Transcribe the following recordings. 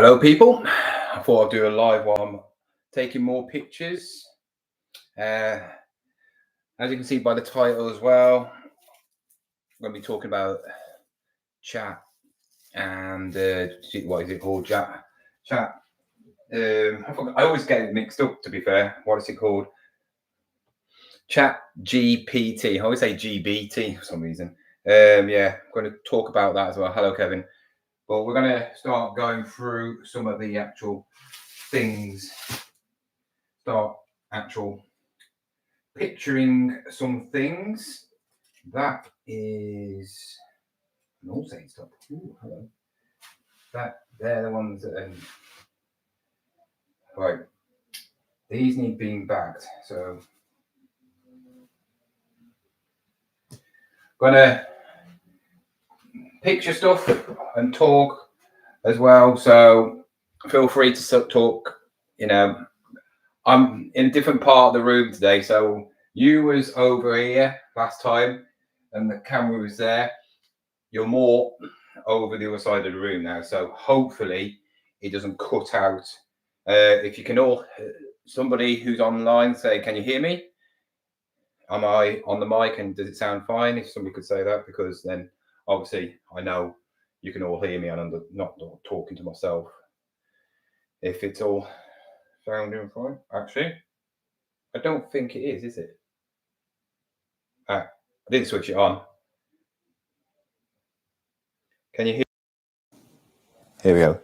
Hello, people. I thought I'd do a live while I'm taking more pictures. As you can see by the title as well, I'm going to be talking about chat and what is it called? Chat. I always get it mixed up, to be fair. What is it called? ChatGPT. I always say GBT for some reason. Yeah, I'm going to talk about that as well. Hello, Kevin. But we're going to start going through some of the actual things. Start picturing some things. That is an all saying stop. Ooh, hello. They're the ones that right. These need being bagged. So gonna picture stuff and talk as well. So feel free to talk. I'm in a different part of the room today. So you was over here last time and the camera was there. You're more over the other side of the room now. So hopefully it doesn't cut out. If you can all, somebody who's online say, can you hear me? Am I on the mic and does it sound fine? If somebody could say that, because then obviously I know you can all hear me and I'm not talking to myself. If it's all sounding fine. Actually, I don't think it is it? I didn't switch it on. Can you hear? Here we go.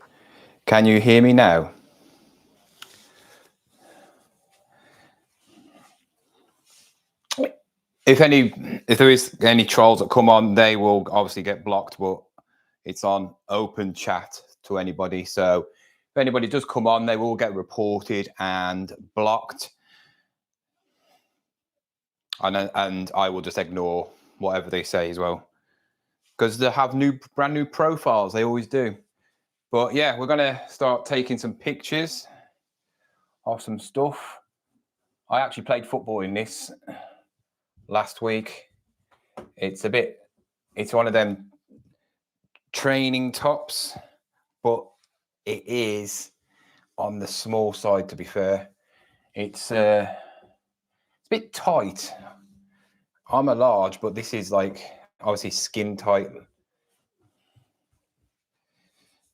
Can you hear me now? If there is any trolls that come on, they will obviously get blocked, but it's on open chat to anybody. So if anybody does come on, they will get reported and blocked. And I will just ignore whatever they say as well, because they have brand new profiles. They always do. But yeah, we're going to start taking some pictures of some stuff. I actually played football in this last week. It's one of them training tops, but it is on the small side, to be fair. It's a bit tight. I'm a large, but this is like obviously skin tight.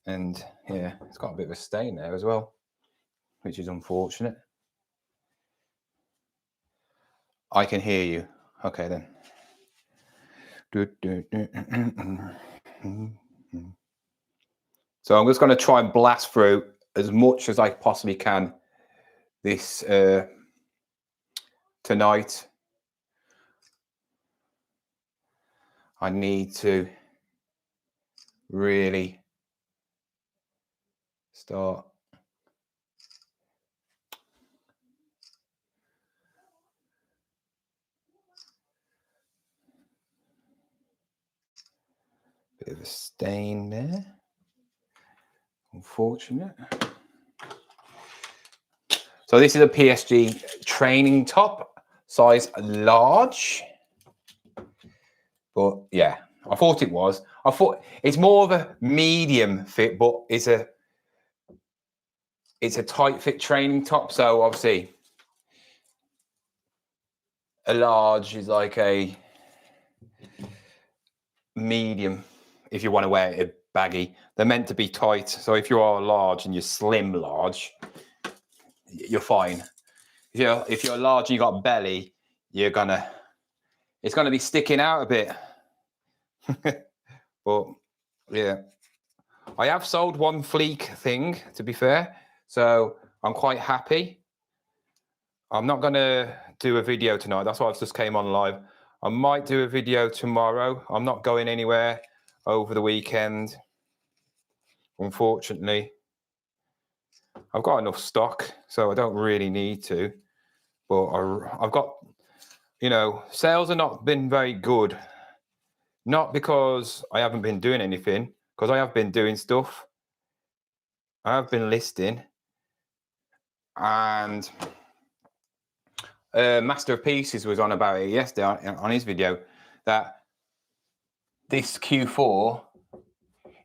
And yeah, it's got a bit of a stain there as well, which is unfortunate. I can hear you. Okay then. So I'm just going to try and blast through as much as I possibly can this tonight. I need to really start bit of a stain there. Unfortunate. So this is a PSG training top, size large. But yeah, I thought it was. I thought it's more of a medium fit, but it's a tight fit training top. So obviously a large is like a medium if you want to wear it baggy. They're meant to be tight. So if you are large and you're slim large, you're fine. If you're large and you got belly, it's gonna be sticking out a bit. But yeah, I have sold one fleek thing, to be fair, so I'm quite happy. I'm not gonna do a video tonight. That's why I just came on live. I might do a video tomorrow. I'm not going anywhere over the weekend, unfortunately. I've got enough stock, so I don't really need to. But I've got, sales have not been very good. Not because I haven't been doing anything, because I have been doing stuff. I have been listing. And Master of Pieces was on about it yesterday on his video, that this Q4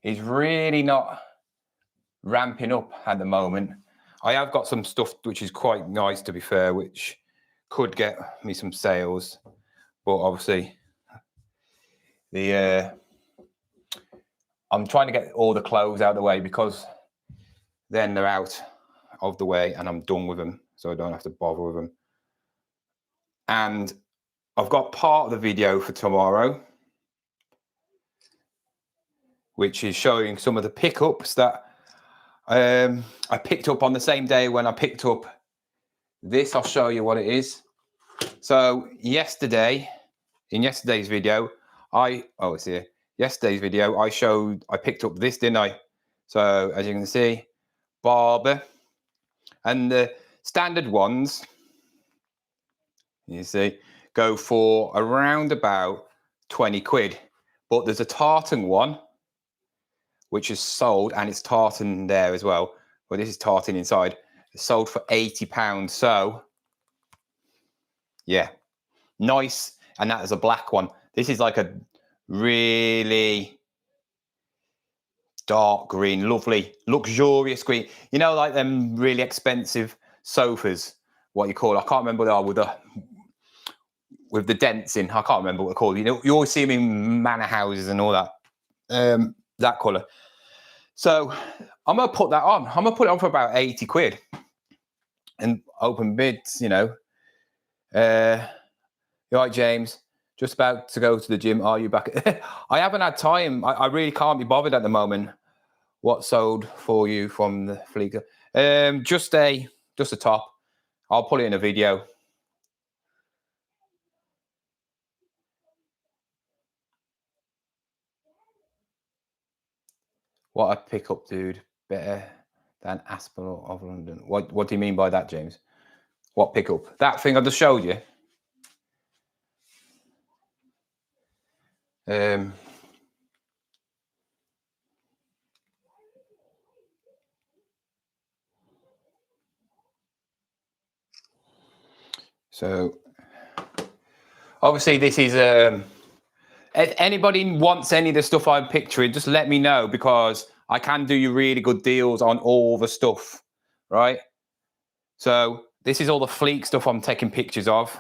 is really not ramping up at the moment. I have got some stuff which is quite nice, to be fair, which could get me some sales, but obviously I'm trying to get all the clothes out of the way, because then they're out of the way and I'm done with them, so I don't have to bother with them. And I've got part of the video for tomorrow, which is showing some of the pickups that I picked up on the same day when I picked up this. I'll show you what it is. So yesterday, in yesterday's video, it's here. Yesterday's video, I picked up this, didn't I? So as you can see, Barber, and the standard ones, you see, go for around about 20 quid. But there's a tartan one, which is sold, and it's tartan there as well. Well, this is tartan inside. It's sold for £80. So, yeah, nice. And that is a black one. This is like a really dark green, lovely, luxurious green. You know, like them really expensive sofas, what you call, I can't remember what they are, with the dents in. I can't remember what they're called. You know, you always see them in manor houses and all that. That colour. So I'm going to put that on. I'm going to put it on for about 80 quid. And open bids, you know. You're right, James. Just about to go to the gym. Are you back? I haven't had time. I really can't be bothered at the moment. What sold for you from the Fleeker? Just a top. I'll put it in a video. What I pick up, dude, better than Aspinall of London. What do you mean by that, James? What pick up? That thing I just showed you. So obviously this is if anybody wants any of the stuff I'm picturing, just let me know, because I can do you really good deals on all the stuff, right? So this is all the Fleek stuff I'm taking pictures of.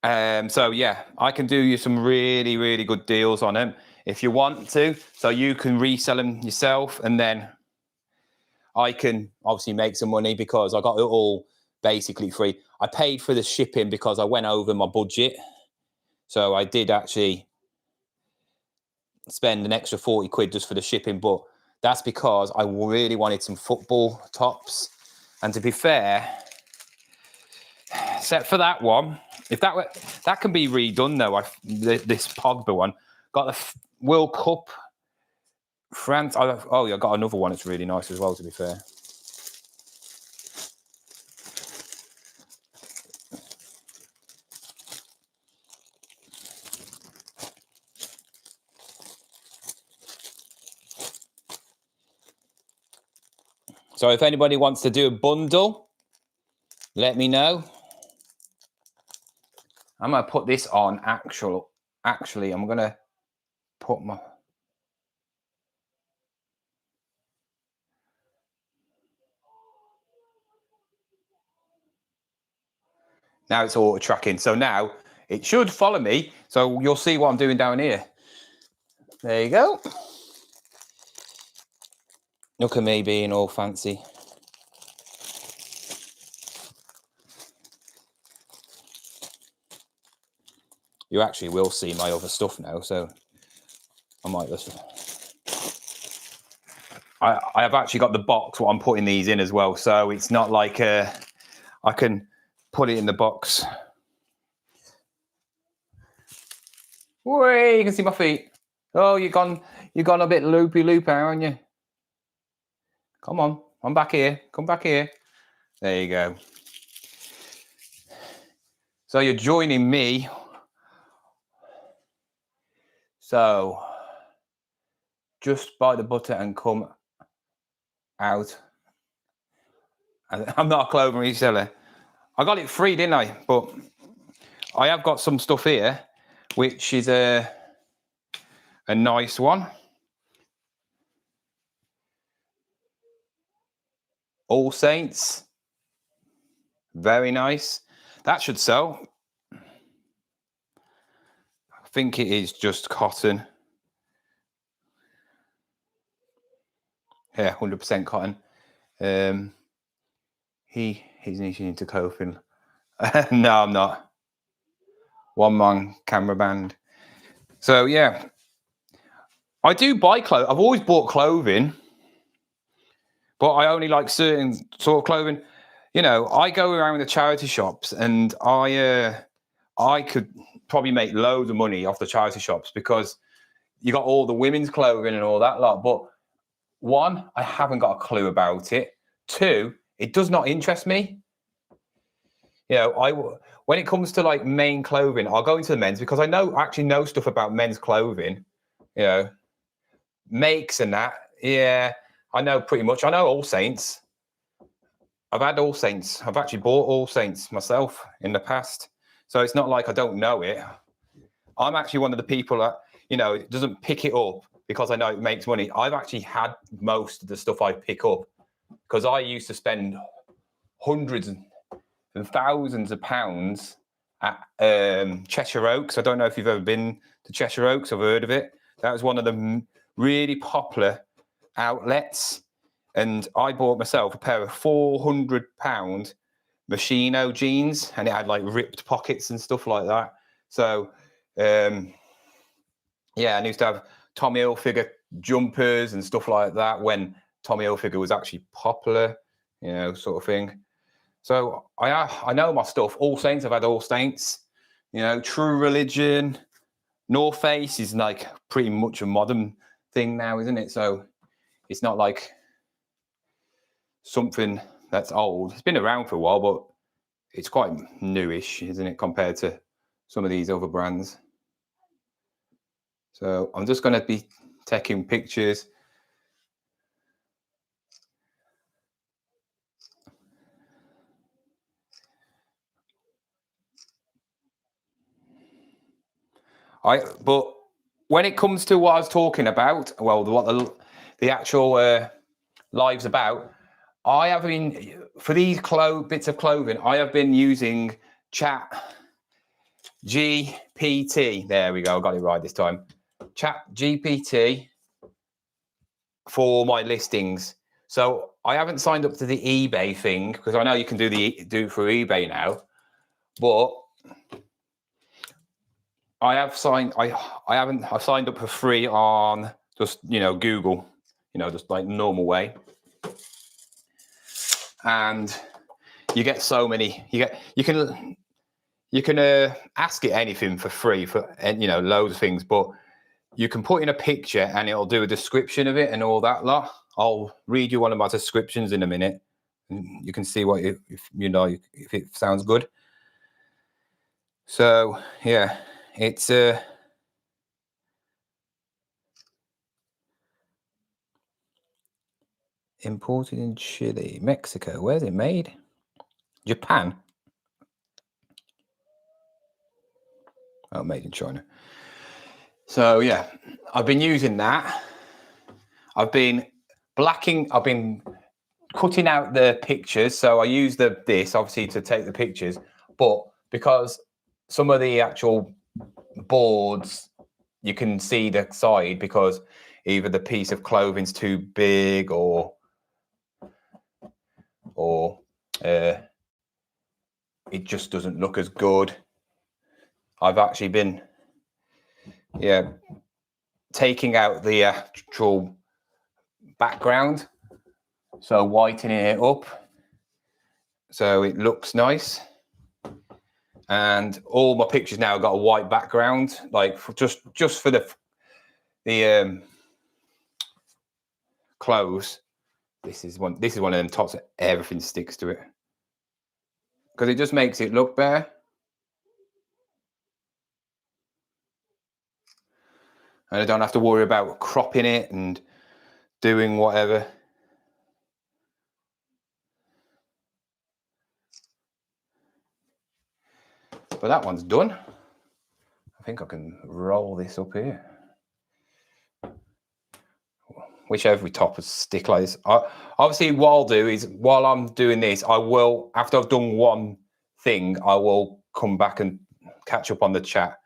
So yeah, I can do you some really, really good deals on them if you want to, so you can resell them yourself, and then I can obviously make some money, because I got it all basically free. I paid for the shipping because I went over my budget. So I did actually spend an extra 40 quid just for the shipping, but that's because I really wanted some football tops. And to be fair, except for that one, if that can be redone though, this Pogba one, got the World Cup France. I got another one that's really nice as well, to be fair. So if anybody wants to do a bundle, let me know. I'm going to put this on actually, I'm going to put my... Now it's auto tracking. So now it should follow me. So you'll see what I'm doing down here. There you go. Look at me being all fancy. You actually will see my other stuff now, so I might listen. I have actually got the box what I'm putting these in as well, so it's not like I can put it in the box. Whee, you can see my feet. Oh, you've gone a bit loopy, aren't you? Come on, I'm back here. Come back here. There you go. So you're joining me. So just buy the butter and come out. I'm not a clothing reseller. I got it free, didn't I? But I have got some stuff here, which is a nice one. All Saints. Very nice. That should sell. I think it is just cotton. Yeah, 100% cotton. He's niching into clothing. No, I'm not. One man camera band. So yeah, I do buy clothes. I've always bought clothing, but I only like certain sort of clothing. You know, I go around the charity shops, and I could probably make loads of money off the charity shops because you got all the women's clothing and all that lot. But one, I haven't got a clue about it. Two, it does not interest me. You know, when it comes to like main clothing, I'll go into the men's because I actually know stuff about men's clothing. You know, makes and that. Yeah, I know pretty much. I know All Saints. I've had All Saints. I've actually bought All Saints myself in the past. So it's not like I don't know it. I'm actually one of the people that, you know, doesn't pick it up because I know it makes money. I've actually had most of the stuff I pick up because I used to spend hundreds and thousands of pounds at Cheshire Oaks. I don't know if you've ever been to Cheshire Oaks. I've heard of it. That was one of the really popular outlets. And I bought myself a pair of £400 Moschino jeans, and it had like ripped pockets and stuff like that. So, yeah, I used to have Tommy Hilfiger jumpers and stuff like that when Tommy Hilfiger was actually popular, you know, sort of thing. So I know my stuff. All Saints, I've had All Saints. You know, True Religion, North Face is like pretty much a modern thing now, isn't it? So it's not like something that's old. It's been around for a while, but it's quite newish, isn't it, compared to some of these other brands. So I'm just going to be taking pictures. But when it comes to what I was talking about, well, what the actual live's about, I have been, for these bits of clothing, I have been using ChatGPT. There we go, I got it right this time. ChatGPT for my listings. So I haven't signed up to the eBay thing because I know you can do it through eBay now, but I've signed up for free on just, you know, Google, you know, just like normal way. And you get so many, you can ask it anything for free for, you know, loads of things, but you can put in a picture and it'll do a description of it and all that lot. I'll read you one of my descriptions in a minute. And you can see what if it sounds good. So yeah, it's imported in Chile, Mexico. Where's it made? Japan. Oh, made in China. So yeah, I've been using that. I've been cutting out the pictures. So I use this obviously to take the pictures, but because some of the actual boards, you can see the side because either the piece of clothing's too big or it just doesn't look as good. I've actually been, yeah, taking out the actual background, so whitening it up so it looks nice. And all my pictures now got a white background, like just for the clothes. This is one of them tops that everything sticks to it because it just makes it look better. And I don't have to worry about cropping it and doing whatever. But that one's done. I think I can roll this up here. whichever top of stick like this. Obviously, what I'll do is while I'm doing this, I will, after I've done one thing, I will come back and catch up on the chat.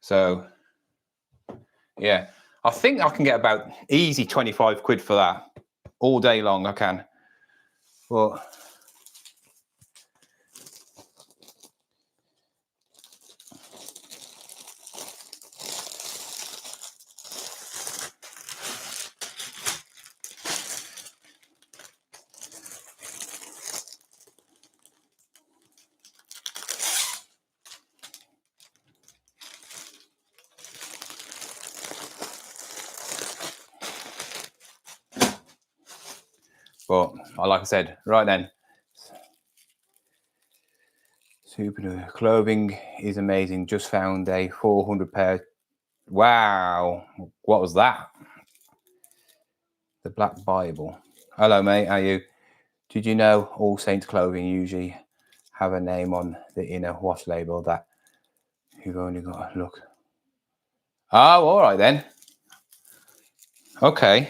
So yeah, I think I can get about easy 25 quid for that all day long. I can, but like I said, right then, super clothing is amazing. Just found a 400 pair. Wow, what was that? The Black Bible. Hello, mate. How are you? Did you know All Saints clothing usually have a name on the inner wash label that you've only got to look? Oh, all right then. Okay.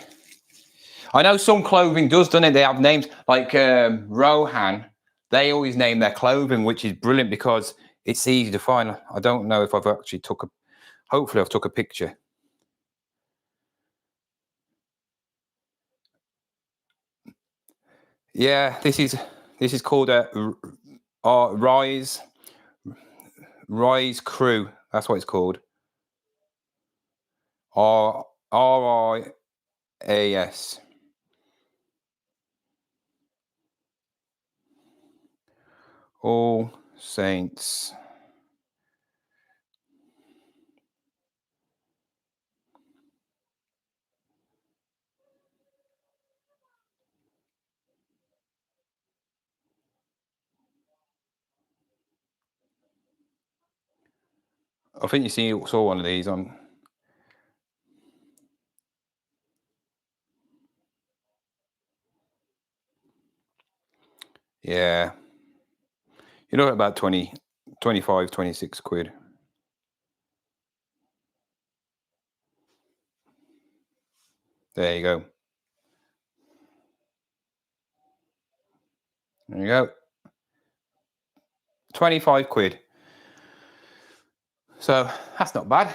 I know some clothing does, doesn't it? They have names like Rohan. They always name their clothing, which is brilliant because it's easy to find. I don't know if I've actually hopefully I've took a picture. Yeah, this is called a Rise Crew. That's what it's called. RIAS. All Saints. I think you saw one of these on. Yeah. You know, about 20, 25, 26 quid. There you go. There you go. 25 quid. So that's not bad.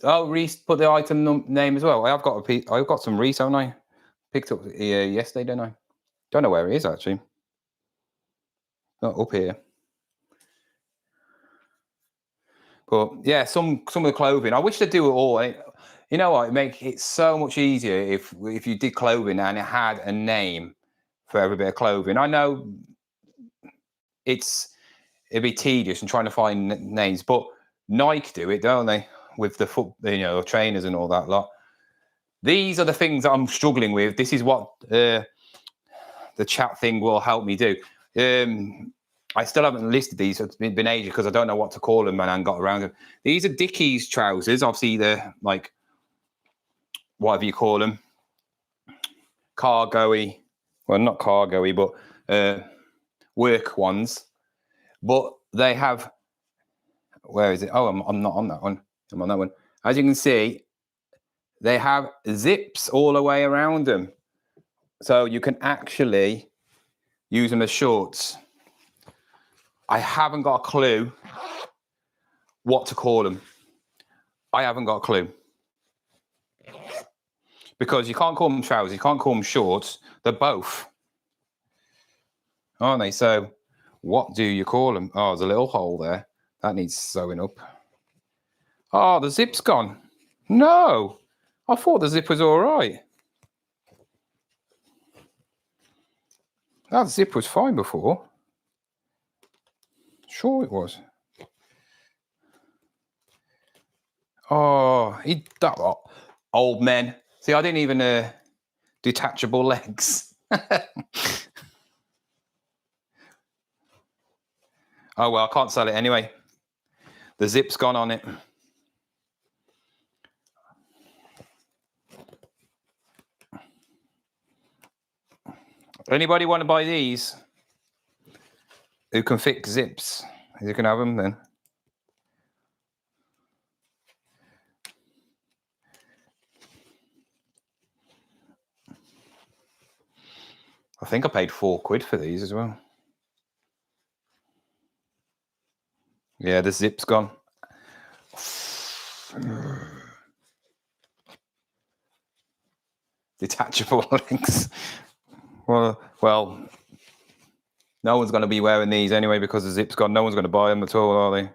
Oh, Reese put the item name as well. I've got some Reese, haven't I? Picked up yesterday, didn't I? Don't know where it is actually. Not up here. But yeah, some of the clothing. I wish they'd do it all. You know what? It make it so much easier if you did clothing and it had a name for every bit of clothing. I know it'd be tedious and trying to find names, but Nike do it, don't they? With the trainers and all that lot. These are the things that I'm struggling with. This is what the chat thing will help me do. I still haven't listed these. It's been ages because I don't know what to call them and I haven't got around them. These are Dickies trousers. Obviously, they're like, whatever you call them, cargo-y. Well, not cargo-y, but work ones. But they have, where is it? Oh, I'm not on that one. I'm on that one. As you can see, they have zips all the way around them. So you can actually use them as shorts. I haven't got a clue what to call them. I haven't got a clue. Because you can't call them trousers, you can't call them shorts. They're both, aren't they? So what do you call them? Oh, there's a little hole there. That needs sewing up. Oh, the zip's gone. No, I thought the zip was all right. That zip was fine before. Sure it was. Oh, old men. See, I didn't even detachable legs. Oh, well, I can't sell it anyway. The zip's gone on it. Anybody want to buy these? Who can fix zips? You can have them then. I think I paid £4 for these as well. Yeah, the zip's gone. Detachable links. Well, no one's going to be wearing these anyway because the zip's gone. No one's going to buy them at all, are they?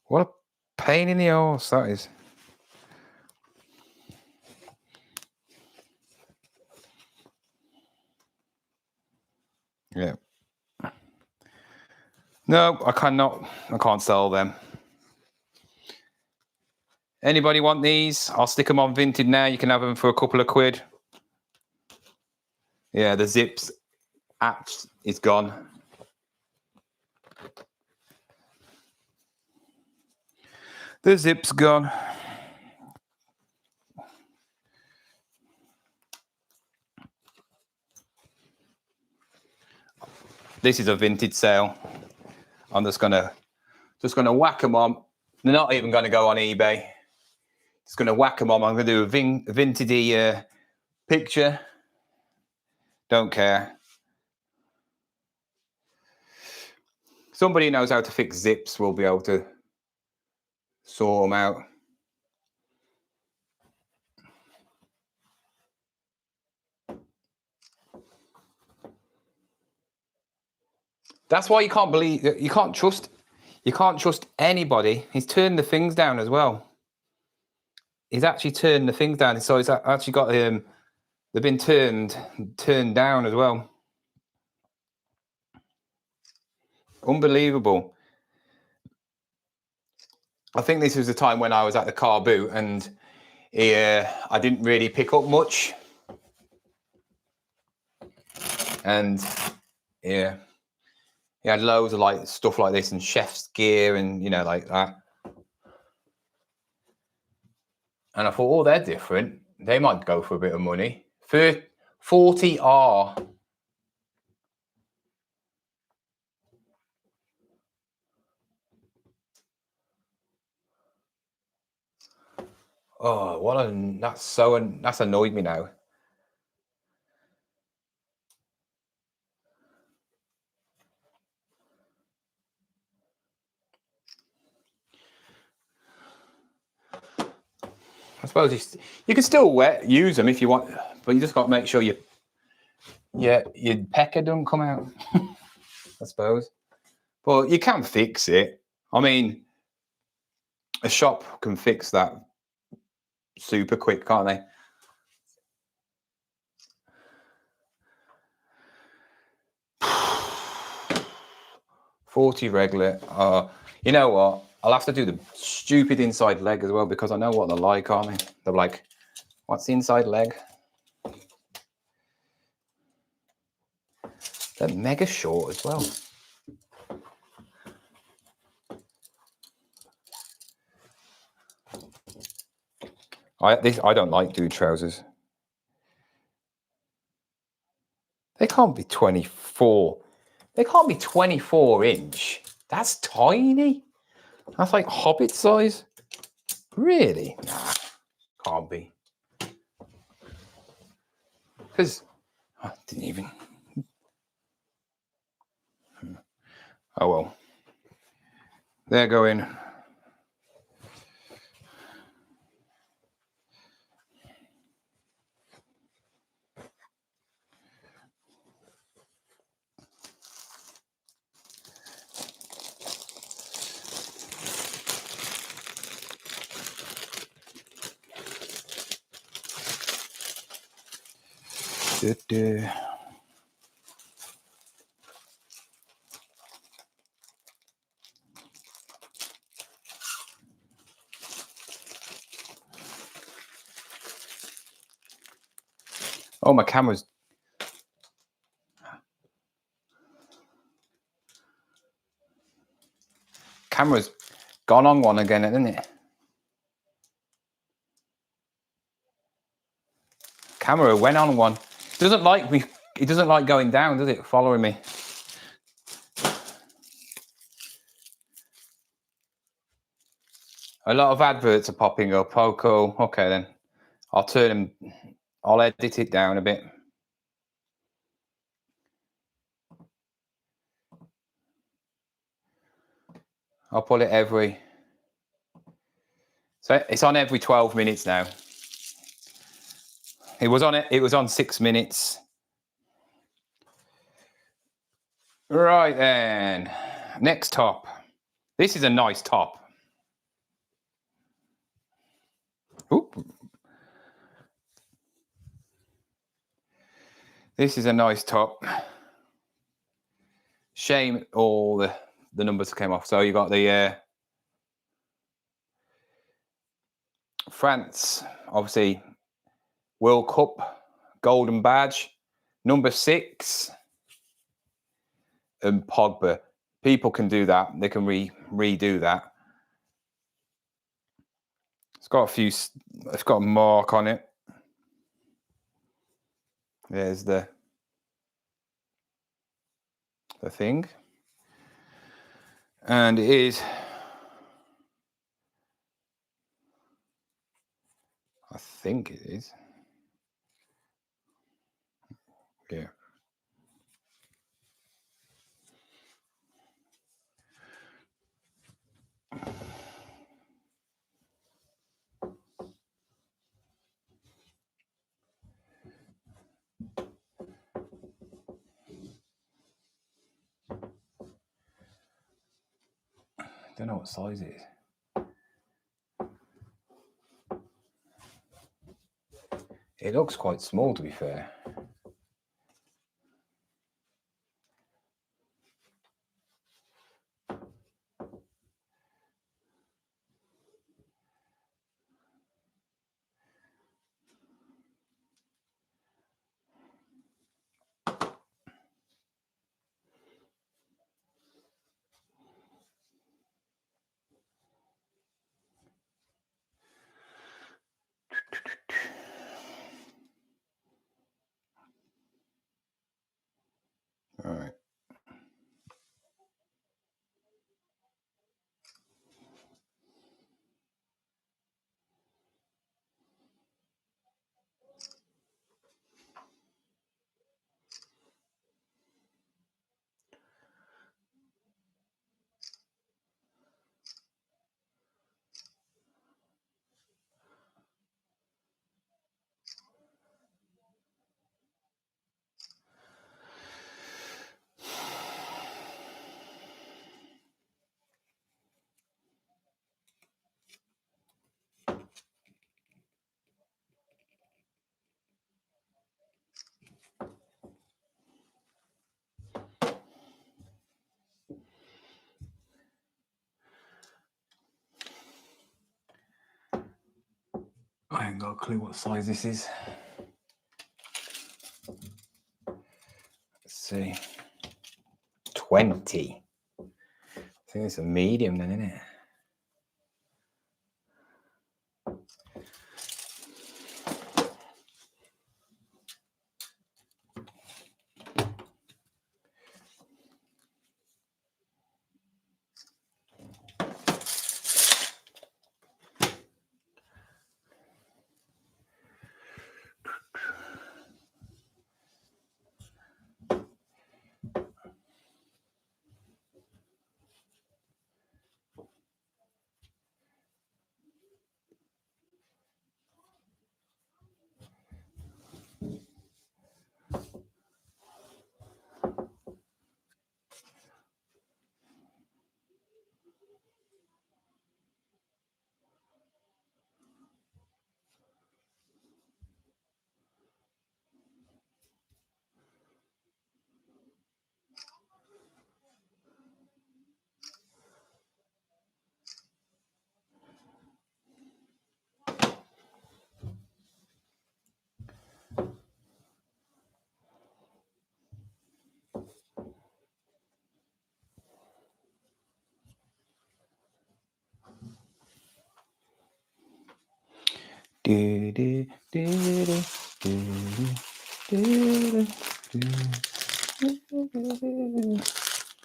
What a pain in the arse that is. Yeah. No, I can't sell them. Anybody want these? I'll stick them on Vinted now. You can have them for a couple of quid. Yeah, the zips app is gone. The zip's gone. This is a Vinted sale. I'm just gonna whack them on. They're not even going to go on eBay. Just going to whack them on. I'm going to do a vintage picture. Don't care. Somebody who knows how to fix zips will be able to sort them out. That's why you can't trust anybody. He's turned the things down as well. He's actually turned the things down. So it's actually got they've been turned down as well. Unbelievable. I think this was the time when I was at the car boot and I didn't really pick up much. And yeah, he had loads of like stuff like this and chef's gear and like that. And I thought, oh, they're different. They might go for a bit of money. 40R. Oh, that's annoyed me now. I suppose you can still use them if you want, but you just got to make sure your pecker don't come out. I suppose, but you can fix it. I mean, a shop can fix that super quick, can't they? $40 regular. You know what? I'll have to do the stupid inside leg as well because I know what they're like, aren't they? They're like, what's the inside leg? They're mega short as well. I don't like dude trousers. They can't be 24. They can't be 24-inch. That's tiny. That's like Hobbit size. Really? Nah, can't be. Because I didn't even. Oh well. They're going. Oh, my camera's gone on one again, isn't it? Camera went on one. It doesn't like me. It doesn't like going down, does it? Following me. A lot of adverts are popping up. Oh, cool. Okay, then. I'll turn them. I'll edit it down a bit. I'll put it every. So it's on every 12 minutes now. It was on 6 minutes. Right then. Next top. This is a nice top. Oop. This is a nice top. Shame all the numbers came off. So you got the France, obviously, World Cup golden badge, number 6, and Pogba. People can do that. They can redo that. It's got a mark on it. There's the thing. And it is, I think it is. Yeah. I don't know what size it is. It looks quite small, to be fair. All right. I ain't got a clue what size this is. Let's see. 20. I think it's a medium then, isn't it?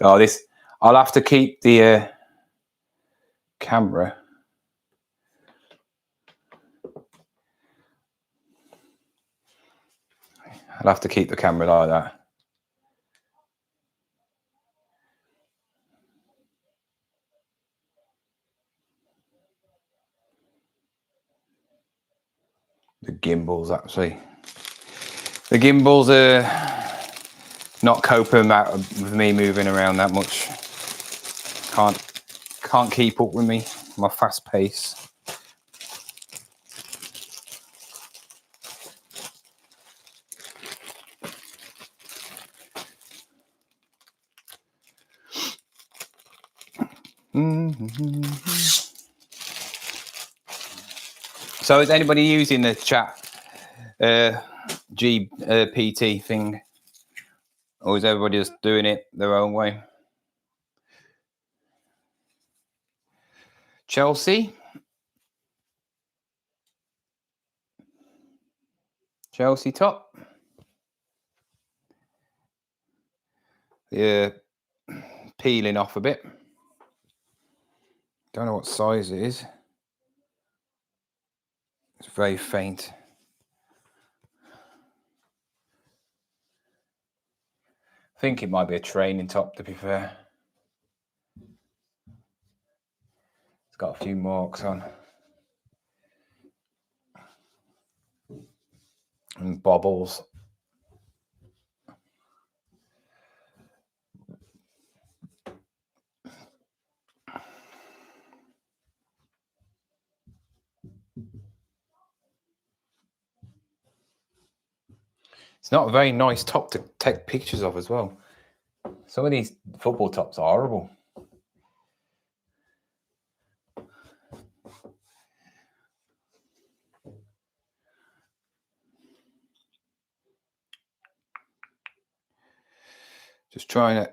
Oh, this, I'll have to keep the camera. I'll have to keep the camera like that. The gimbals, actually. The gimbals are not coping with me moving around that much. Can't keep up with me, my fast pace. So is anybody using the chat GPT thing, or is everybody just doing it their own way? Chelsea top. Yeah, peeling off a bit. Don't know what size it is. It's very faint. I think it might be a training top, to be fair. It's got a few marks on. And bobbles. It's not a very nice top to take pictures of as well. Some of these football tops are horrible. Just trying to,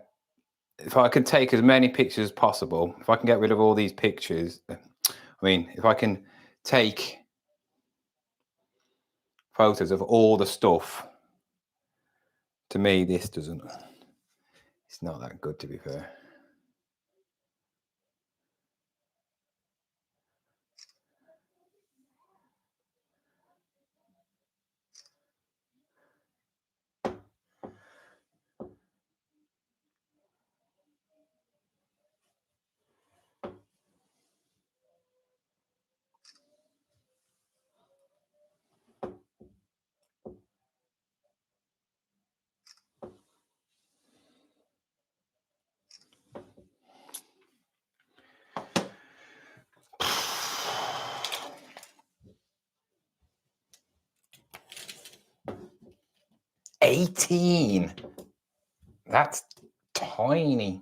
if I can take as many pictures as possible, if I can get rid of all these pictures, I mean, if I can take photos of all the stuff, to me, this doesn't, it's not that good, to be fair. $18. That's tiny.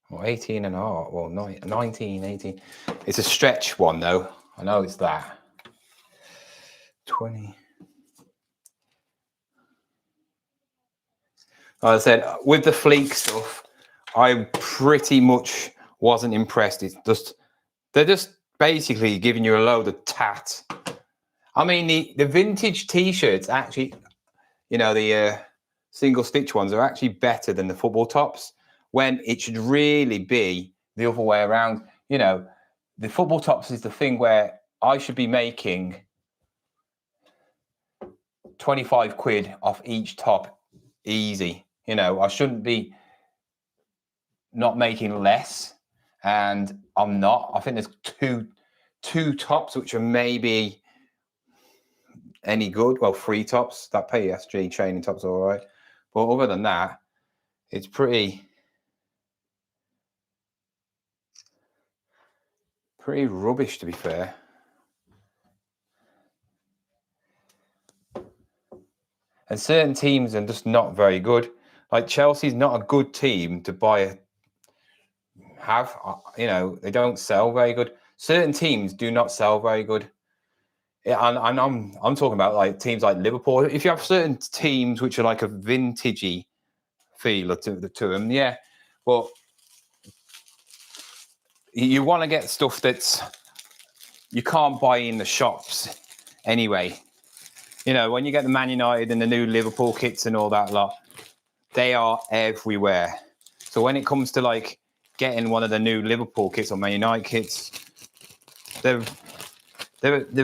Well, 18 and a half. Well, 19, 18. It's a stretch one, though. I know it's that. 20. Like I said, with the Fleek stuff, I pretty much wasn't impressed. It's just, they're just basically giving you a load of tat. I mean, the vintage T-shirts actually, you know, the single stitch ones are actually better than the football tops, when it should really be the other way around. You know, the football tops is the thing where I should be making 25 quid off each top easy. You know, I shouldn't be not making less, and I'm not. I think there's two tops which are maybe any good. Well, 3 tops. That PSG training tops are all right, but other than that, it's pretty rubbish, to be fair. And certain teams are just not very good. Like Chelsea's not a good team to buy. You know, they don't sell very good. Certain teams do not sell very good. Yeah, and I'm talking about like teams like Liverpool. If you have certain teams which are like a vintagey feel to them, yeah. But you want to get stuff that's you can't buy in the shops anyway. You know, when you get the Man United and the new Liverpool kits and all that lot, they are everywhere. So when it comes to like getting one of the new Liverpool kits or Man United kits, they're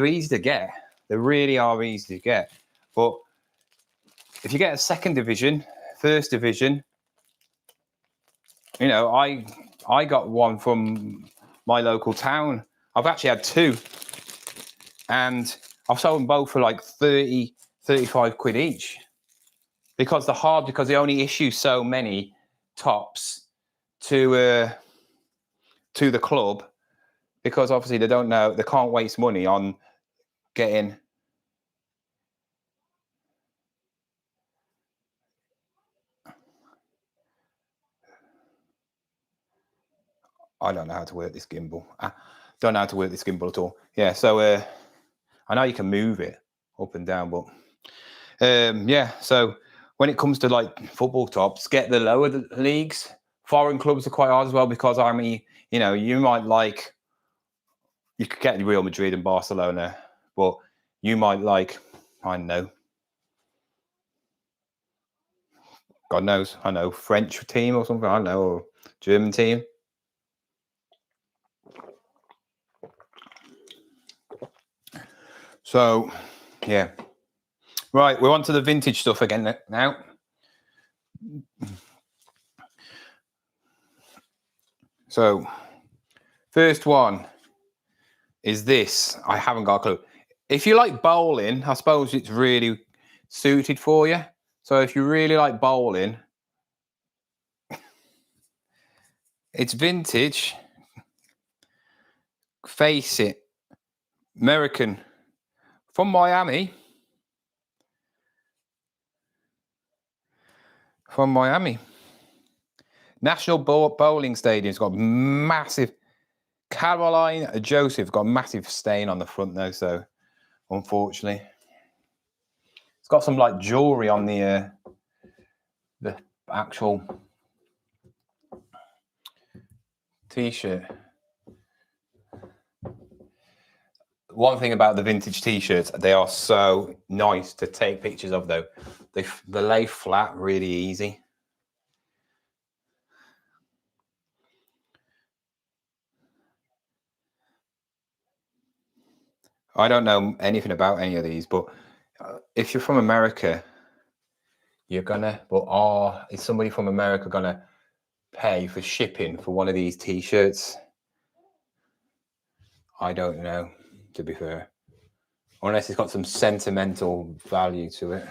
easy to get. They really are easy to get. But if you get a second division, first division, you know, I got one from my local town. I've actually had two, and I've sold them both for like 30, 35 quid each. Because they only issue so many tops to the club, because obviously they can't waste money on getting. I don't know how to work this gimbal. I don't know how to work this gimbal at all. Yeah, so I know you can move it up and down, but yeah. So when it comes to like football tops, get the lower leagues. Foreign clubs are quite hard as well, because I mean, you know, you could get Real Madrid and Barcelona, but you might like, I don't know, God knows, I know, French team or something, I don't know, or German team. So, yeah. Right, we're on to the vintage stuff again now. So, first one is this. I haven't got a clue. If you like bowling, I suppose it's really suited for you. So if you really like bowling, it's vintage. Face it. American. From Miami. From Miami. National Bowling Stadium's got massive. Caroline Joseph got a massive stain on the front though, so unfortunately. It's got some like jewelry on the actual t-shirt. One thing about the vintage t-shirts, they are so nice to take pictures of though. They lay flat really easy. I don't know anything about any of these, but if you're from America, is somebody from America gonna pay for shipping for one of these t-shirts? I don't know, to be fair. Unless it's got some sentimental value to it.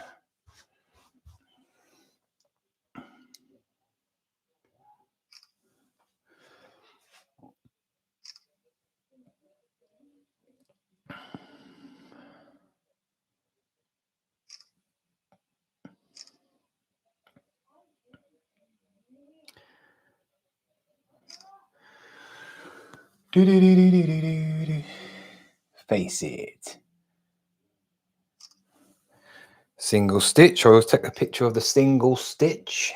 Face it. Single stitch. I always take a picture of the single stitch.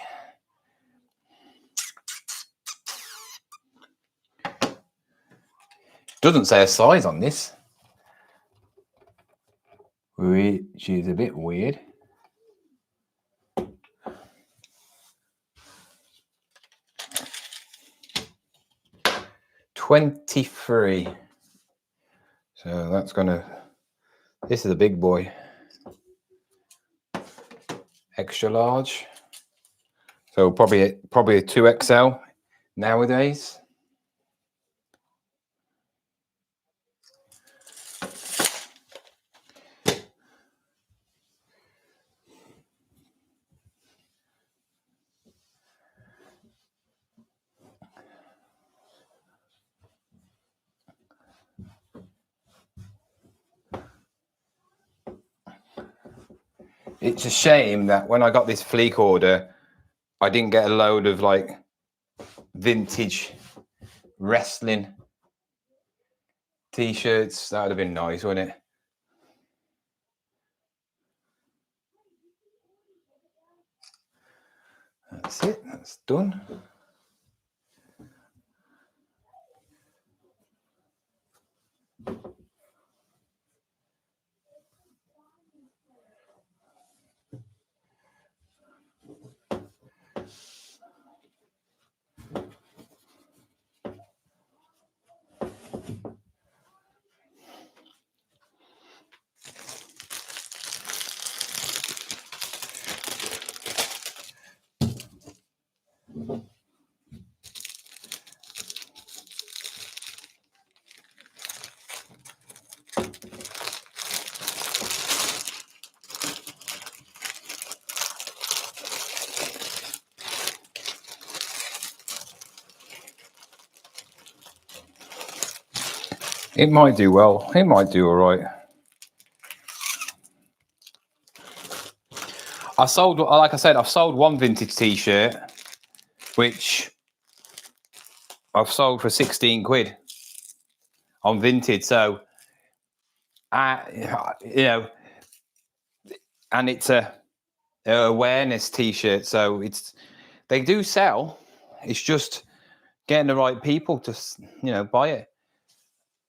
Doesn't say a size on this, which is a bit weird. $23. So that's this is a big boy. Extra large. So probably a 2XL nowadays. It's a shame that when I got this fleek order, I didn't get a load of like vintage wrestling t-shirts. That would have been nice, wouldn't it? That's it. That's done. It might do well. It might do all right. I sold, like I said, I've sold one vintage t-shirt, which I've sold for 16 quid on Vinted. So, you know, and it's a awareness t-shirt. So they do sell. It's just getting the right people to, buy it.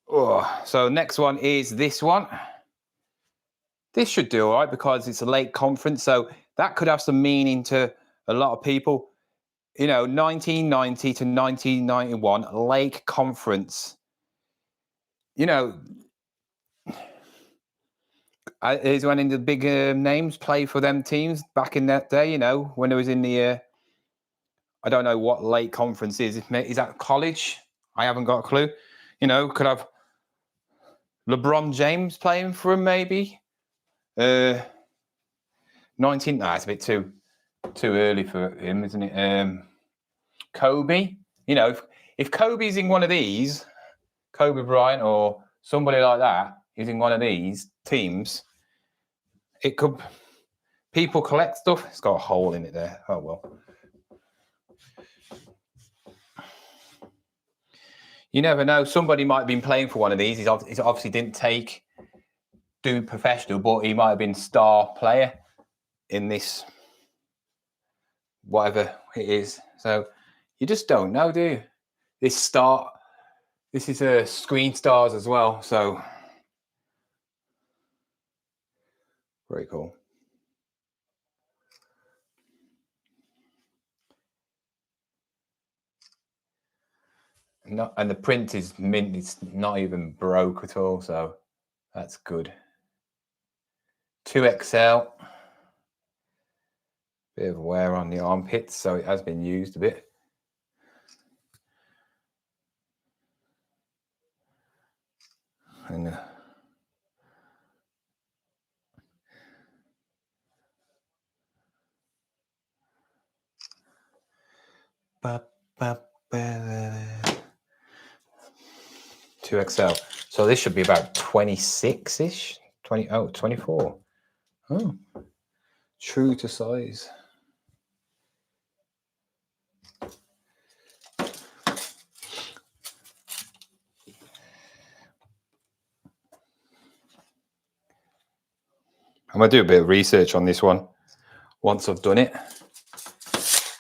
Oh, so next one is this one. This should do all right because it's a late conference. So that could have some meaning to a lot of people. 1990 to 1991 Lake Conference. Is when the big names play for them teams back in that day. When it was in the, I don't know what Lake Conference is. Is that college? I haven't got a clue. Could have LeBron James playing for him maybe. 19. No, it's a bit too early for him, isn't it? Kobe. If Kobe's in one of these, Kobe Bryant or somebody like that is in one of these teams, it could. People collect stuff. It's got a hole in it there. Oh well. You never know. Somebody might have been playing for one of these. He obviously didn't do professional, but he might have been star player in this, whatever it is. So you just don't know, do you? This is a Screen Stars as well. So very cool. And the print is mint. It's not even broke at all. So that's good. 2XL. Bit of wear on the armpits, so it has been used a bit. And XL. So this should be about 26-ish. 24. Oh, true to size. I'm going to do a bit of research on this one once I've done it.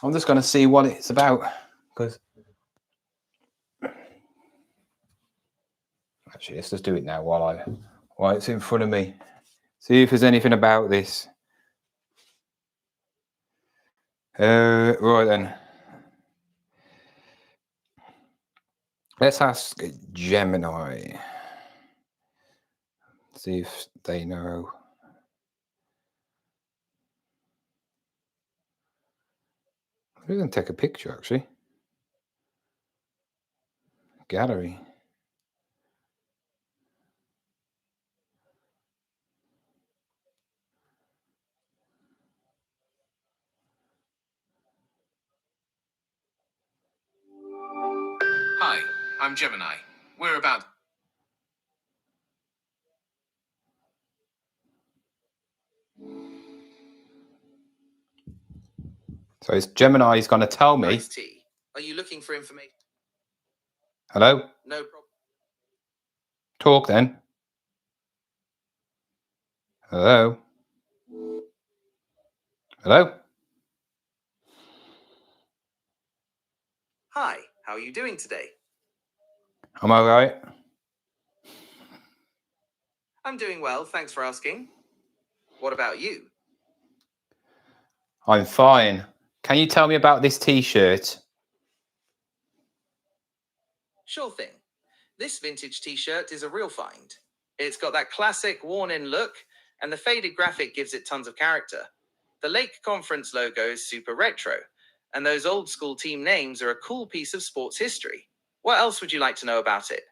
I'm just going to see what it's about, because actually, let's just do it now while it's in front of me. See if there's anything about this. Right then. Let's ask Gemini. See if they know. We're going to take a picture, actually. Gallery. Hi, I'm Gemini. We're about... So it's Gemini is going to tell me. Nice tea. Are you looking for information? Hello? No problem. Talk then. Hello? Hello? Hi, how are you doing today? I'm all right. I'm doing well, thanks for asking. What about you? I'm fine. Can you tell me about this t-shirt? Sure thing. This vintage t-shirt is a real find. It's got that classic worn-in look, and the faded graphic gives it tons of character. The Lake Conference logo is super retro, and those old-school team names are a cool piece of sports history. What else would you like to know about it?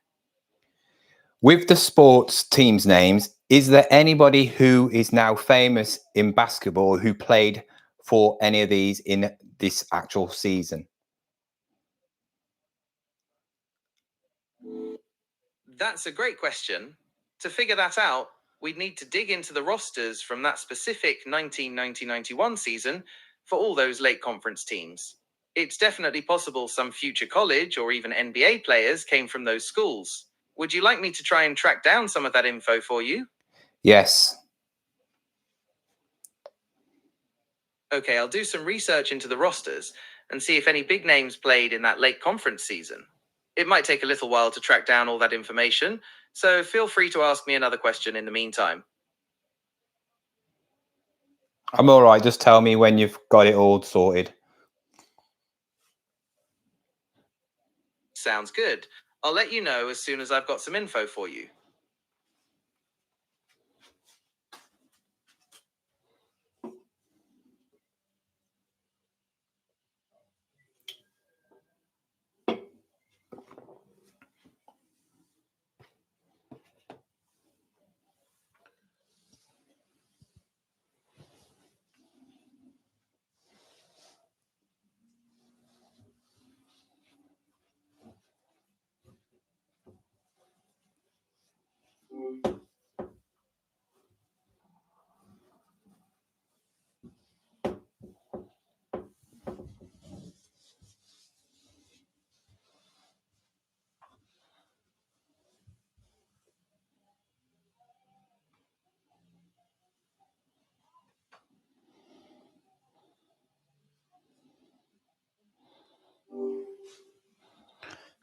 With the sports teams' names, is there anybody who is now famous in basketball who played for any of these in this actual season? That's a great question. To figure that out, we'd need to dig into the rosters from that specific 1990-91 season for all those late conference teams. It's definitely possible some future college or even NBA players came from those schools. Would you like me to try and track down some of that info for you? Yes. Okay, I'll do some research into the rosters and see if any big names played in that late conference season. It might take a little while to track down all that information, so feel free to ask me another question in the meantime. I'm all right. Just tell me when you've got it all sorted. Sounds good. I'll let you know as soon as I've got some info for you.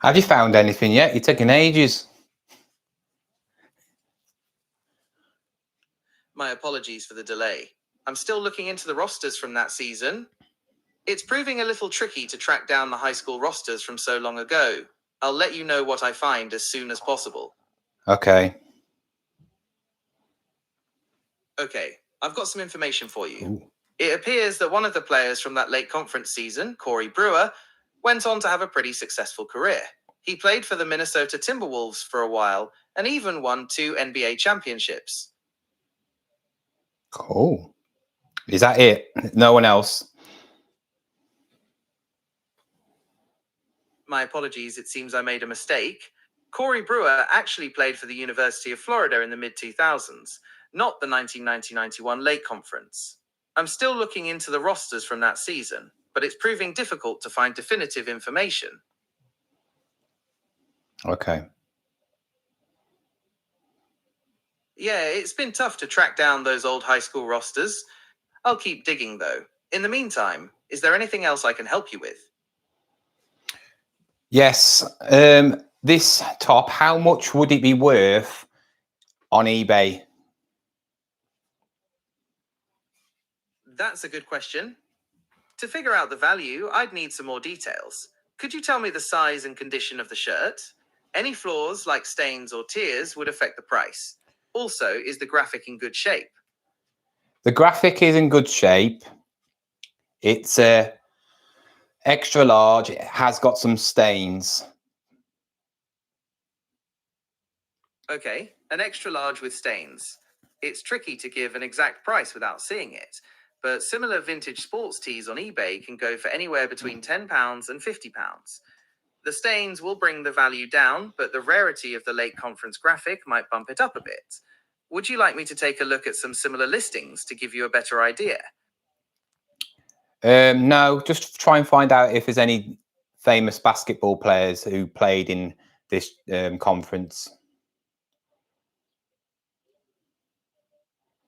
Have you found anything yet? You're taking ages. My apologies for the delay. I'm still looking into the rosters from that season. It's proving a little tricky to track down the high school rosters from so long ago. I'll let you know what I find as soon as possible. Okay. Okay, I've got some information for you. Ooh. It appears that one of the players from that late conference season, Corey Brewer, went on to have a pretty successful career. He played for the Minnesota Timberwolves for a while and even won 2 NBA championships. Cool. Is that it? No one else? My apologies, it seems I made a mistake. Corey Brewer actually played for the University of Florida in the mid-2000s, not the 1990-91 late conference. I'm still looking into the rosters from that season, but it's proving difficult to find definitive information. Okay. Yeah, it's been tough to track down those old high school rosters. I'll keep digging, though. In the meantime, is there anything else I can help you with? Yes. This top, how much would it be worth on eBay? That's a good question. To figure out the value, I'd need some more details. Could you tell me the size and condition of the shirt? Any flaws, like stains or tears, would affect the price. Also, is the graphic in good shape? The graphic is in good shape. It's extra large. It has got some stains. Okay, an extra large with stains. It's tricky to give an exact price without seeing it, but similar vintage sports tees on eBay can go for anywhere between £10 and £50. The stains will bring the value down, but the rarity of the late conference graphic might bump it up a bit. Would you like me to take a look at some similar listings to give you a better idea? No, just try and find out if there's any famous basketball players who played in this conference.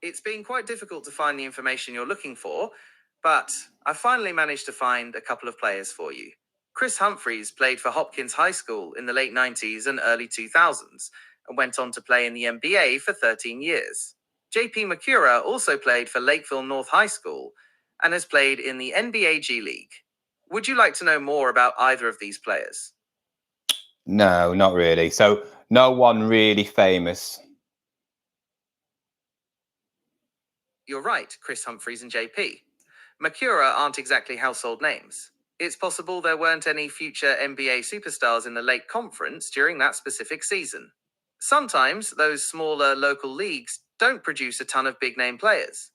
It's been quite difficult to find the information you're looking for, but I finally managed to find a couple of players for you. Chris Humphreys played for Hopkins High School in the late 90s and early 2000s and went on to play in the NBA for 13 years. JP Makura also played for Lakeville North High School and has played in the NBA G League. Would you like to know more about either of these players? No, not really. So no one really famous. You're right, Chris Humphreys and JP. Makura aren't exactly household names. It's possible there weren't any future NBA superstars in the late conference during that specific season. Sometimes those smaller local leagues don't produce a ton of big name players.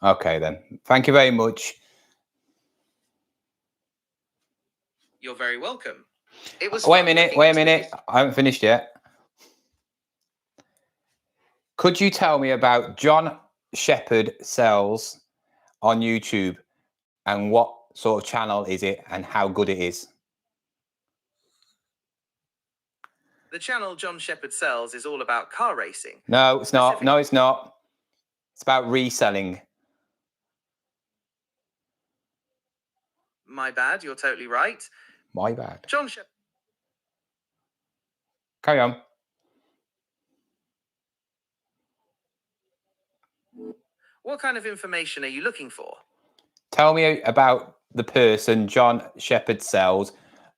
Okay, then. Thank you very much. You're very welcome. It was Wait a fun minute. looking Wait a into the minute. I haven't finished yet. Could you tell me about John Shepherd Sells on YouTube and what sort of channel is it and how good it is? The channel John Shepherd Sells is all about car racing. No, it's not. No, it's not. It's about reselling. My bad, you're totally right. My bad. John Shepherd. Carry on. What kind of information are you looking for? Tell me about the person John Shepherd Sells,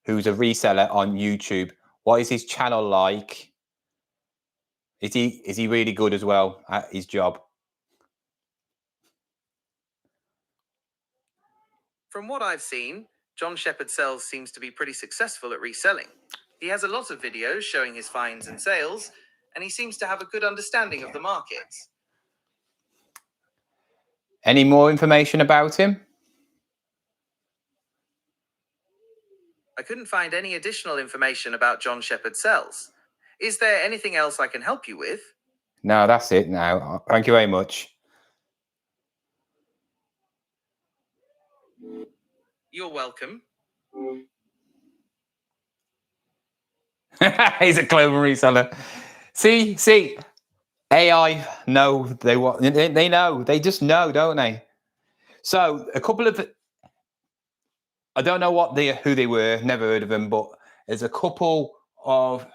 who's a reseller on YouTube. What is his channel like? Is he really good as well at his job? From what I've seen, John Shepherd Sells seems to be pretty successful at reselling. He has a lot of videos showing his finds and sales, and he seems to have a good understanding of the markets. Any more information about him? I couldn't find any additional information about John Shepherd Sells. Is there anything else I can help you with? No, that's it now. Thank you very much. You're welcome. He's a clothing reseller. See, AI know they know. They just know, don't they? So a couple of, I don't know who they were, never heard of them, but there's a couple of,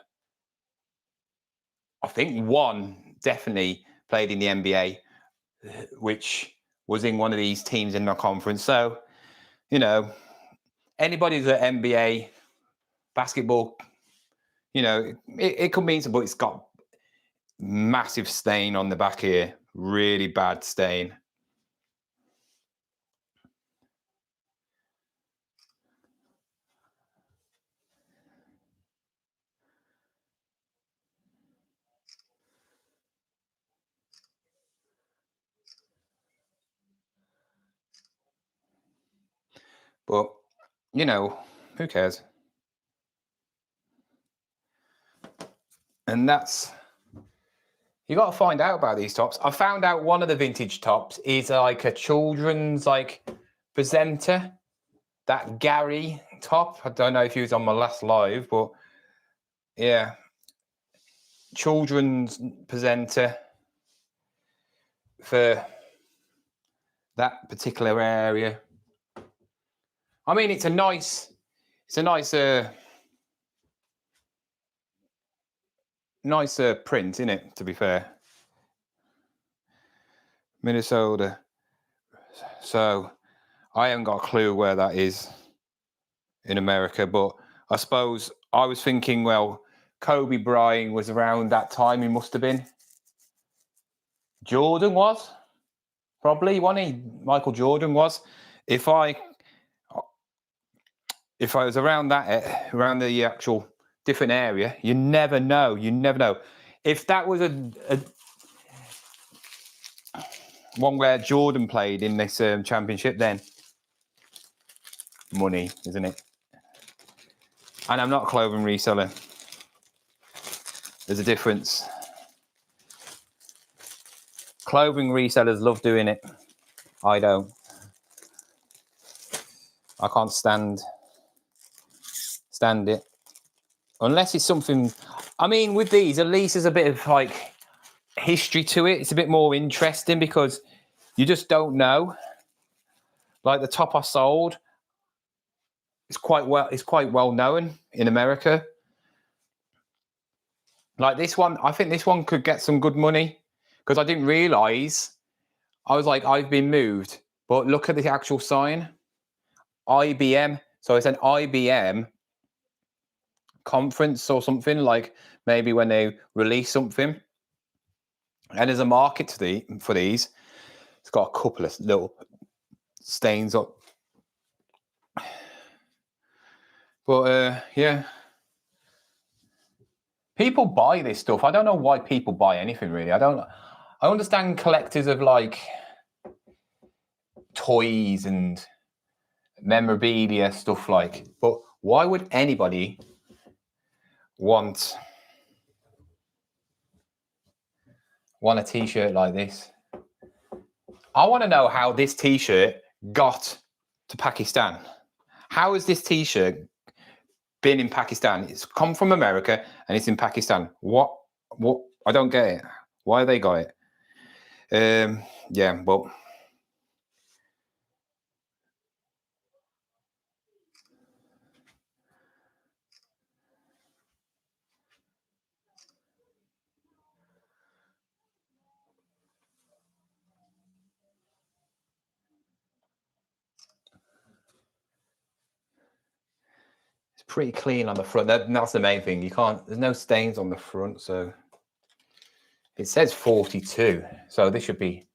I think one definitely played in the NBA, which was in one of these teams in the conference. So, you know, anybody's at NBA basketball, you know, it could mean something, but it's got massive stain on the back here, really bad stain. But, you know, who cares? And that's, you got to find out about these tops. I found out one of the vintage tops is like a children's like presenter. That Gary top. I don't know if he was on my last live, but yeah, children's presenter for that particular area. I mean, it's a nice print, isn't it? To be fair, Minnesota. So I haven't got a clue where that is in America, but I suppose I was thinking, well, Kobe Bryant was around that time. He must have been. Jordan was probably one. Michael Jordan was. If I was around the actual different area, you never know. You never know. If that was a one where Jordan played in this championship, then money, isn't it? And I'm not a clothing reseller. There's a difference. Clothing resellers love doing it. I don't. I can't stand it. Unless it's something, I mean, with these, at least there's a bit of like history to it. It's a bit more interesting because you just don't know. Like the top I sold, it's quite well known in America. Like this one, I think this one could get some good money because I didn't realize. I was like, I've been moved, but look at the actual sign, IBM. So it's an IBM conference or something, like maybe when they release something. And there's a market for these. It's got a couple of little stains up. But yeah. People buy this stuff. I don't know why people buy anything really. I understand collectors of like toys and memorabilia stuff like, but why would anybody want want a t-shirt like this. I want to know how this t-shirt got to Pakistan. How has this t-shirt been in Pakistan? It's come from America and it's in Pakistan. What? I don't get it. Why they got it? Yeah, well. It's pretty clean on the front. That's the main thing. There's no stains on the front, so it says 42. So this should be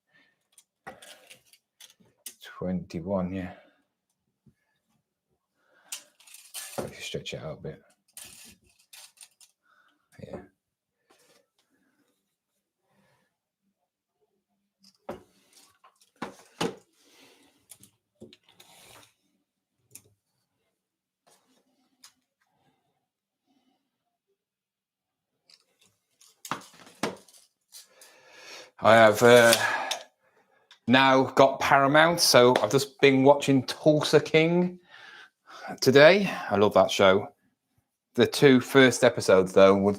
21, yeah. Stretch it out a bit. Yeah. I have now got Paramount, so I've just been watching Tulsa King today. I love that show. The 2 first episodes, though,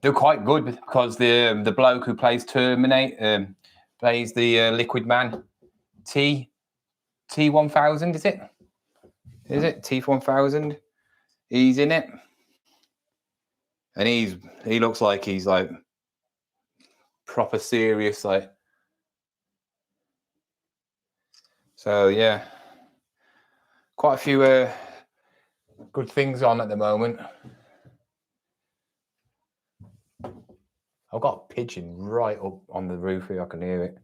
they're quite good because the bloke who plays plays the Liquid Man, T1000, is it? Is it T1000? He's in it, and he looks like he's like proper serious, like. So yeah, quite a few good things on at the moment. I've got a pigeon right up on the roof here. I can hear it.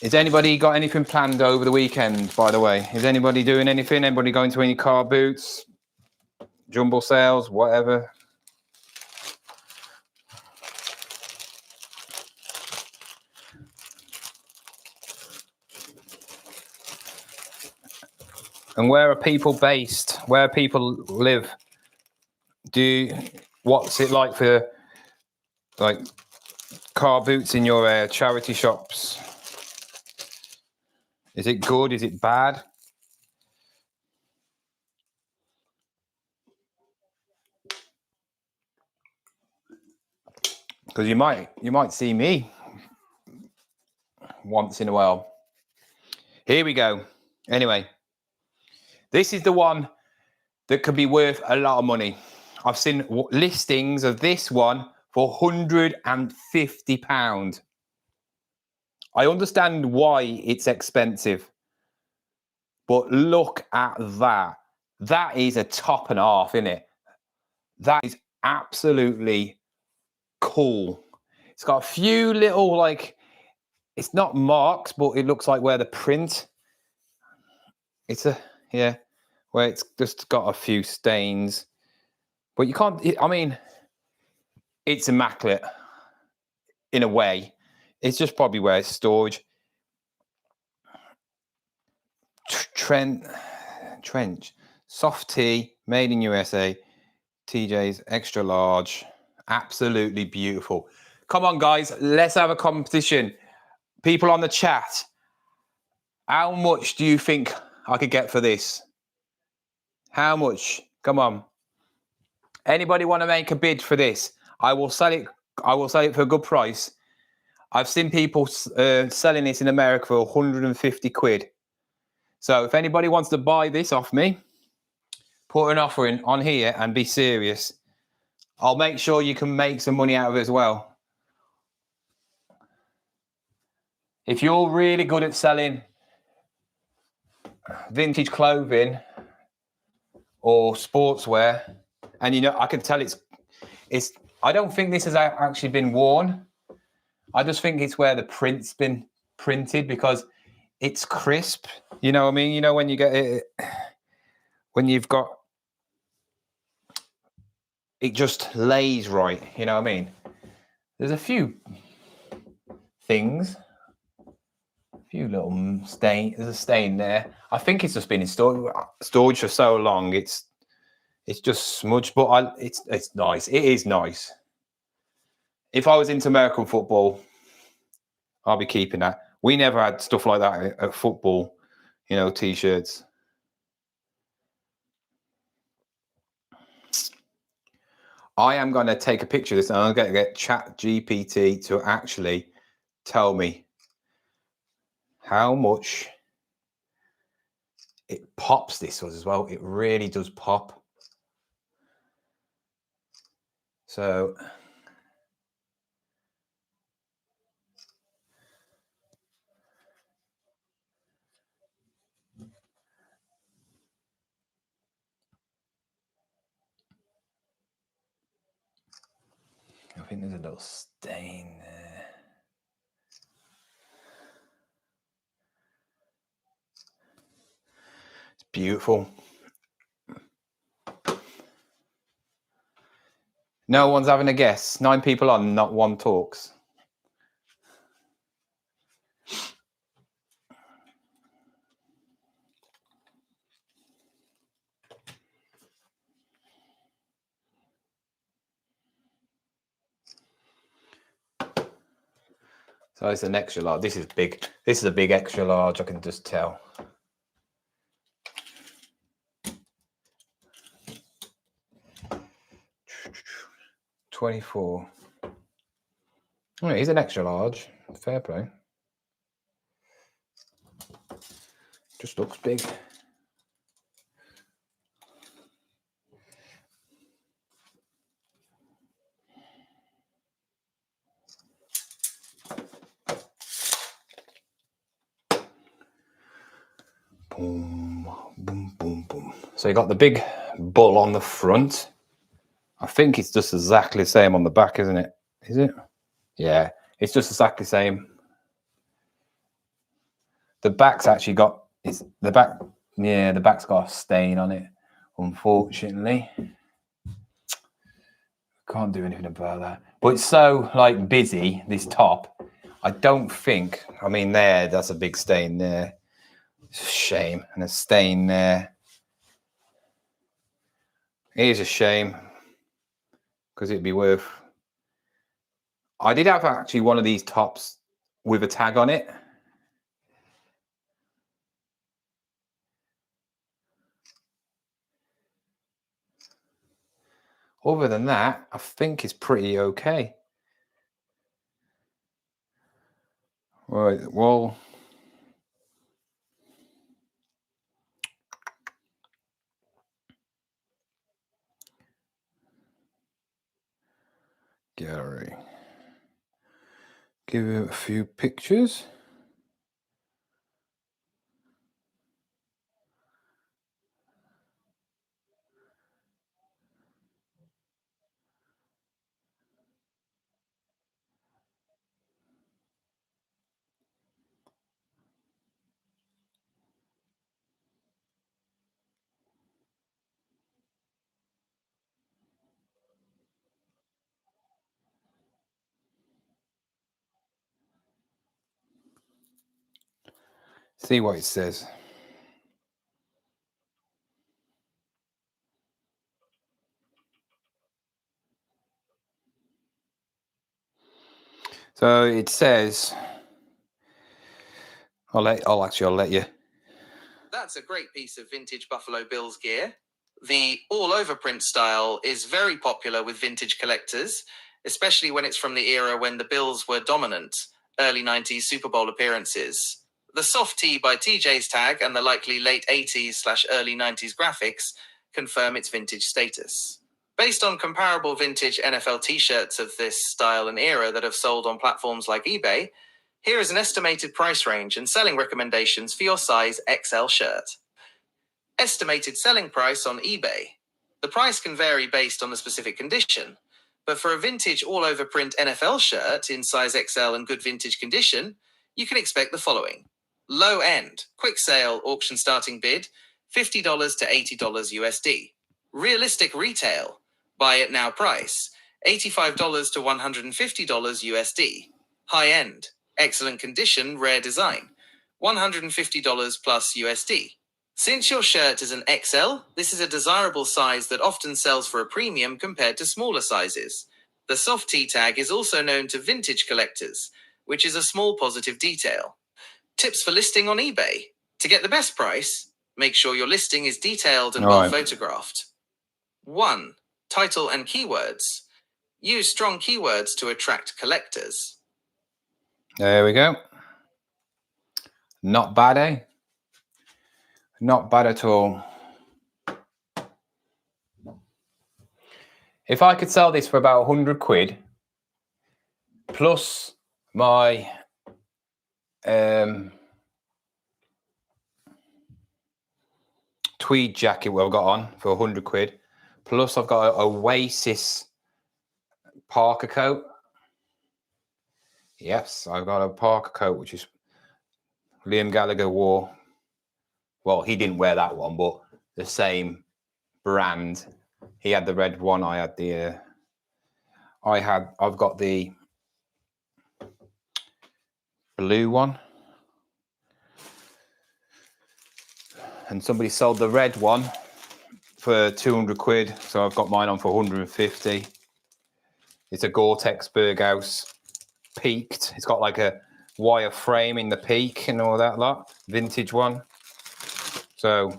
Has anybody got anything planned over the weekend, by the way? Is anybody doing anything? Anybody going to any car boots, jumble sales, whatever? And where are people based? Where people live? What's it like for like car boots in your charity shops? Is it good? Is it bad? Because you might see me once in a while. Here we go. Anyway, this is the one that could be worth a lot of money. I've seen listings of this one for £150. I understand why it's expensive, but look at that. That is a top and a half, isn't it? That is absolutely cool. It's got a few little, like, it's not marks, but it looks like where the print. Where it's just got a few stains. But you can't, I mean, it's immaculate in a way. It's just probably where it's storage. Trench. Soft tee, made in USA. TJ's extra large. Absolutely beautiful. Come on, guys. Let's have a competition. People on the chat. How much do you think I could get for this? How much? Come on. Anybody want to make a bid for this? I will sell it for a good price. I've seen people selling this in America for 150 quid. So if anybody wants to buy this off me, put an offer in on here and be serious. I'll make sure you can make some money out of it as well. If you're really good at selling vintage clothing or sportswear, and you know, I can tell it's I don't think this has actually been worn. I just think it's where the print's been printed because it's crisp. You know what I mean? You know, when you get it, when you've got, it just lays right. You know what I mean? There's a few things. A few little stain. There's a stain there. I think it's just been in storage for so long. It's just smudged, but it's nice. It is nice. If I was into American football, I'll be keeping that. We never had stuff like that at football, you know, t-shirts. I am going to take a picture of this and I'm going to get ChatGPT to actually tell me how much it pops this was as well. It really does pop. So I think there's a little stain there. It's beautiful. No one's having a guess. 9 people on, not one talks. So it's an extra large. This is big. This is a big extra large, I can just tell. $24. Oh, he's an extra large. Fair play. Just looks big. Boom, boom, boom, boom. So you got the big bull on the front. I think it's just exactly the same on the back, isn't it? Is it? Yeah, it's just exactly the same. The back's actually got, it's the back, yeah, the back's got a stain on it, unfortunately. Can't do anything about that. But it's so like busy, this top. I don't think, I mean, that's a big stain there. It's a shame. And a stain there. It is a shame because it'd be worth. I did have actually one of these tops with a tag on it. Other than that, I think it's pretty okay. Right, well, gallery. Give it a few pictures. See what it says. So it says, I'll let you. That's a great piece of vintage Buffalo Bills gear. The all-over print style is very popular with vintage collectors, especially when it's from the era when the Bills were dominant, early 90s Super Bowl appearances. The soft tee by TJ's tag and the likely late 80s/early 90s graphics confirm its vintage status. Based on comparable vintage NFL t-shirts of this style and era that have sold on platforms like eBay, here is an estimated price range and selling recommendations for your size XL shirt. Estimated selling price on eBay. The price can vary based on the specific condition, but for a vintage all-over print NFL shirt in size XL and good vintage condition, you can expect the following. Low end, quick sale, auction starting bid, $50 to $80 USD. Realistic retail, buy it now price, $85 to $150 USD. High-end, excellent condition, rare design, $150 plus USD. Since your shirt is an XL, this is a desirable size that often sells for a premium compared to smaller sizes. The soft T tag is also known to vintage collectors, which is a small positive detail. Tips for listing on eBay. To get the best price, make sure your listing is detailed and well photographed. 1. Title and keywords. Use strong keywords to attract collectors. There we go. Not bad, eh? Not bad at all. If I could sell this for about 100 quid, plus my tweed jacket what I've got on for 100 quid, plus I've got an Oasis Parker coat. Yes, I've got a Parker coat, which is Liam Gallagher wore. Well, he didn't wear that one, but the same brand. He had the red one. I had the. I've got the blue one, and somebody sold the red one for 200 quid. So I've got mine on for 150. It's a Gore-Tex Berghaus peaked. It's got like a wire frame in the peak and all that lot. Vintage one. So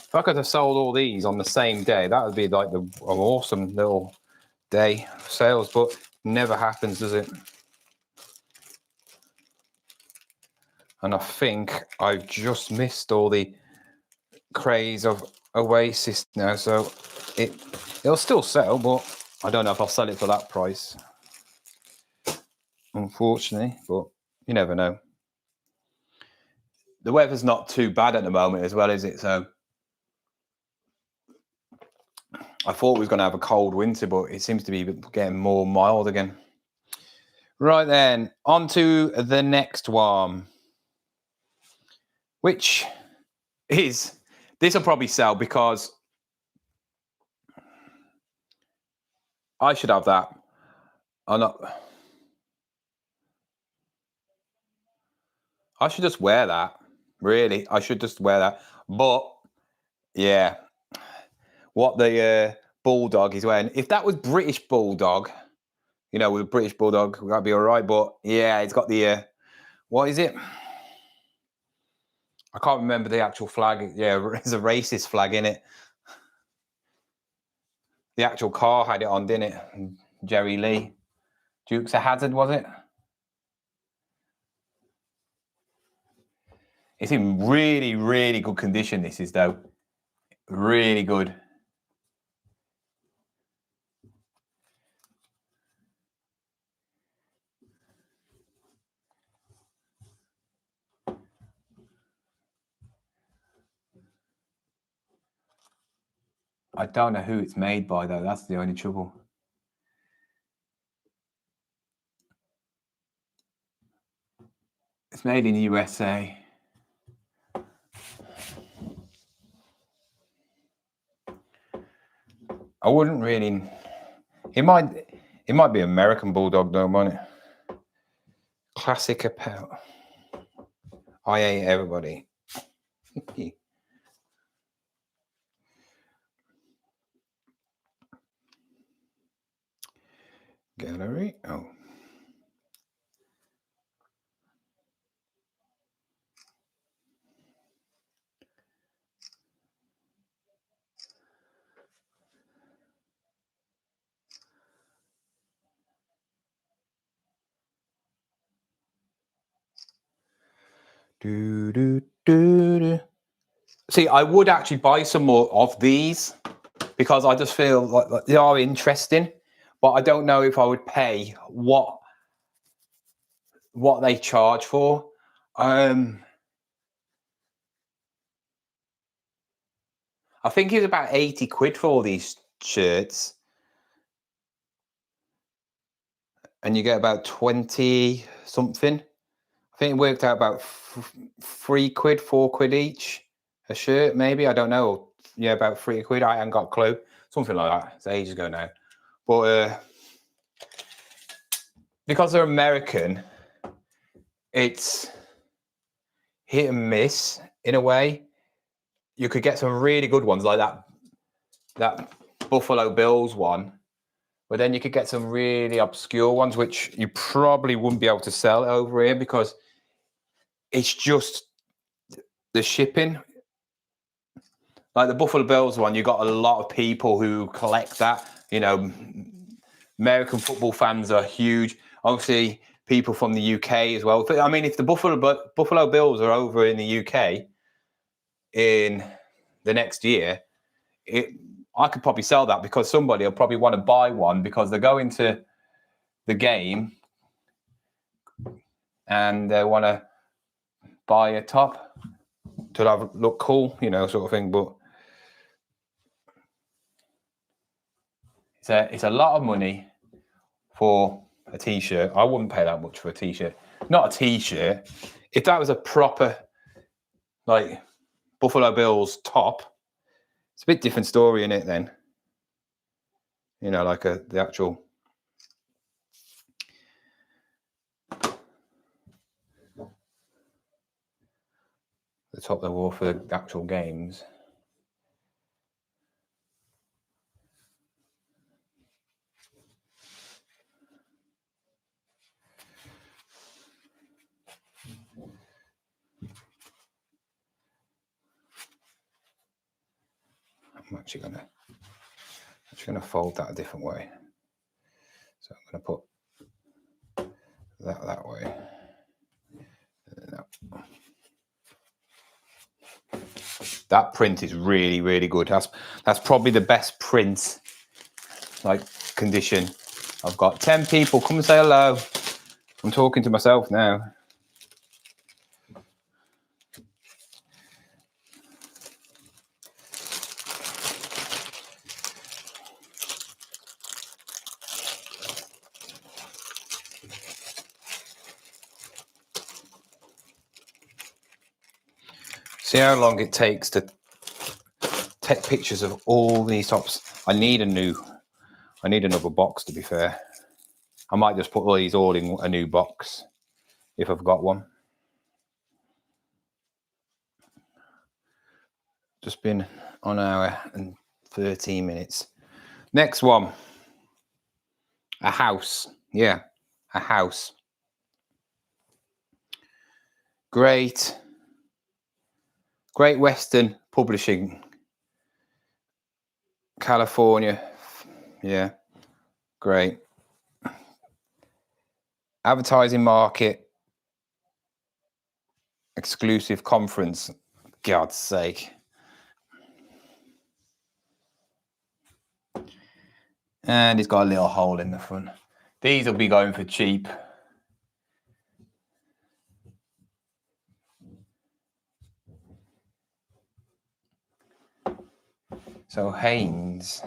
if I could have sold all these on the same day, that would be like an awesome little day of sales, but never happens, does it? And I think I've just missed all the craze of Oasis now, so it'll still sell, but I don't know if I'll sell it for that price, unfortunately, but you never know. The weather's not too bad at the moment as well, is it? So I thought we was going to have a cold winter, but it seems to be getting more mild again. Right then, on to the next one, which is, this will probably sell because I should have that. I should just wear that. Really, I should just wear that. But yeah, what the Bulldog is wearing. If that was British Bulldog, you know, with a British Bulldog, that'd be all right. But yeah, it's got the what is it? I can't remember the actual flag. Yeah, there's a racist flag in it. The actual car had it on, didn't it? Jerry Lee. Dukes of Hazzard, was it? It's in really, really good condition, this is, though. Really good. I don't know who it's made by, though. That's the only trouble. It's made in the USA. I wouldn't really. It might be American Bulldog though, might it? Classic apparel. I hate everybody. Gallery. Oh. See, I would actually buy some more of these because I just feel like they are interesting, but I don't know if I would pay what they charge for. I think it's about 80 quid for all these shirts. And you get about 20 something. I think it worked out about 3 quid, 4 quid each a shirt, maybe. I don't know. Yeah, about 3 quid. I haven't got a clue. something like that. It's ages ago now. But because they're American, it's hit and miss in a way. You could get some really good ones like that Buffalo Bills one, but then you could get some really obscure ones which you probably wouldn't be able to sell over here because it's just the shipping. Like the Buffalo Bills one, you got a lot of people who collect that. You know, American football fans are huge. Obviously, people from the UK as well. I mean, if the Buffalo Bills are over in the UK in the next year, I could probably sell that because somebody will probably want to buy one because they're going to the game and they want to buy a top to have look cool, you know, sort of thing. But it's a lot of money for a t-shirt. I wouldn't pay that much for a t-shirt. Not a t-shirt. If that was a proper like Buffalo Bills top, it's a bit different story in it then. You know, like the actual the top they wore for the actual games. I'm actually gonna fold that a different way. So I'm gonna put that way. That print is really, really good. That's probably the best print, like condition I've got. 10 people, come and say hello. I'm talking to myself now. See how long it takes to take pictures of all these tops. I need another box, to be fair. I might just put all these all in a new box if I've got one. Just been on an hour and 13 minutes. Next one. A house. Yeah, a house. Great Western Publishing, California. Yeah, great. Advertising market, exclusive conference. God's sake. And it's got a little hole in the front. These will be going for cheap. So Hanes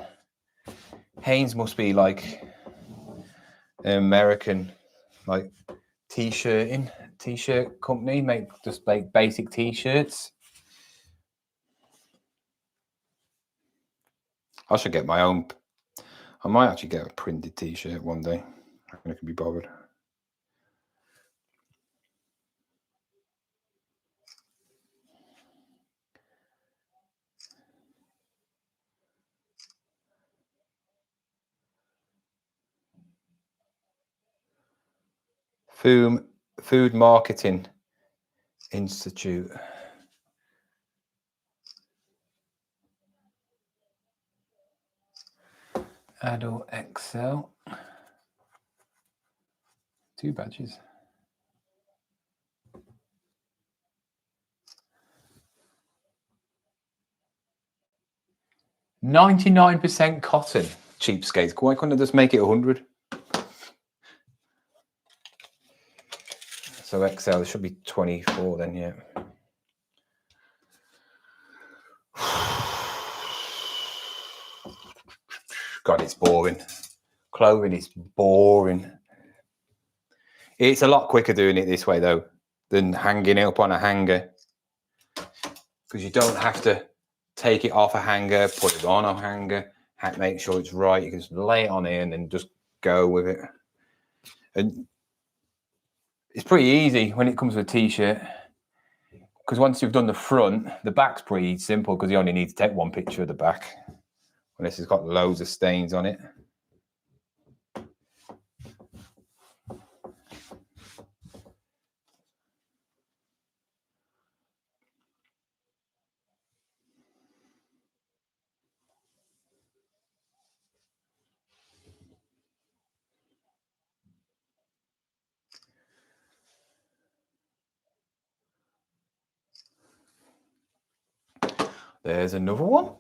must be like an American, like t-shirt company, make just like basic t-shirts. I should get my own. I might actually get a printed t-shirt one day. I can be bothered. Food Marketing Institute. Adult Excel. 2 badges. $99% cotton. Cheapskates. Why couldn't I just make it 100? So Excel should be 24 then, yeah. God, it's boring. Clothing is boring. It's a lot quicker doing it this way though than hanging it up on a hanger, because you don't have to take it off a hanger, put it on a hanger, and make sure it's right. You can just lay it on here and then just go with it. And it's pretty easy when it comes to a t-shirt, because once you've done the front, the back's pretty simple, because you only need to take one picture of the back, unless it's got loads of stains on it. There's another one.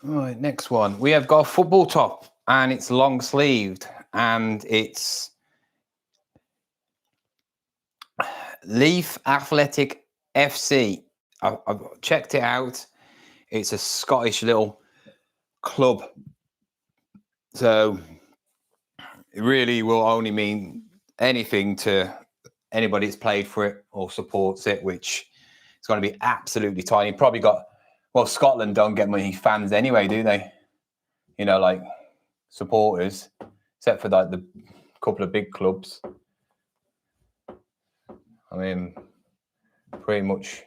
Right, next one. We have got a football top, and it's long sleeved, and it's Leaf Athletic FC. I've checked it out. It's a Scottish little club, so it really will only mean anything to anybody that's played for it or supports it, which is going to be absolutely tiny. Probably got, well, Scotland don't get many fans anyway, do they? You know, like supporters, except for like the couple of big clubs. I mean, pretty much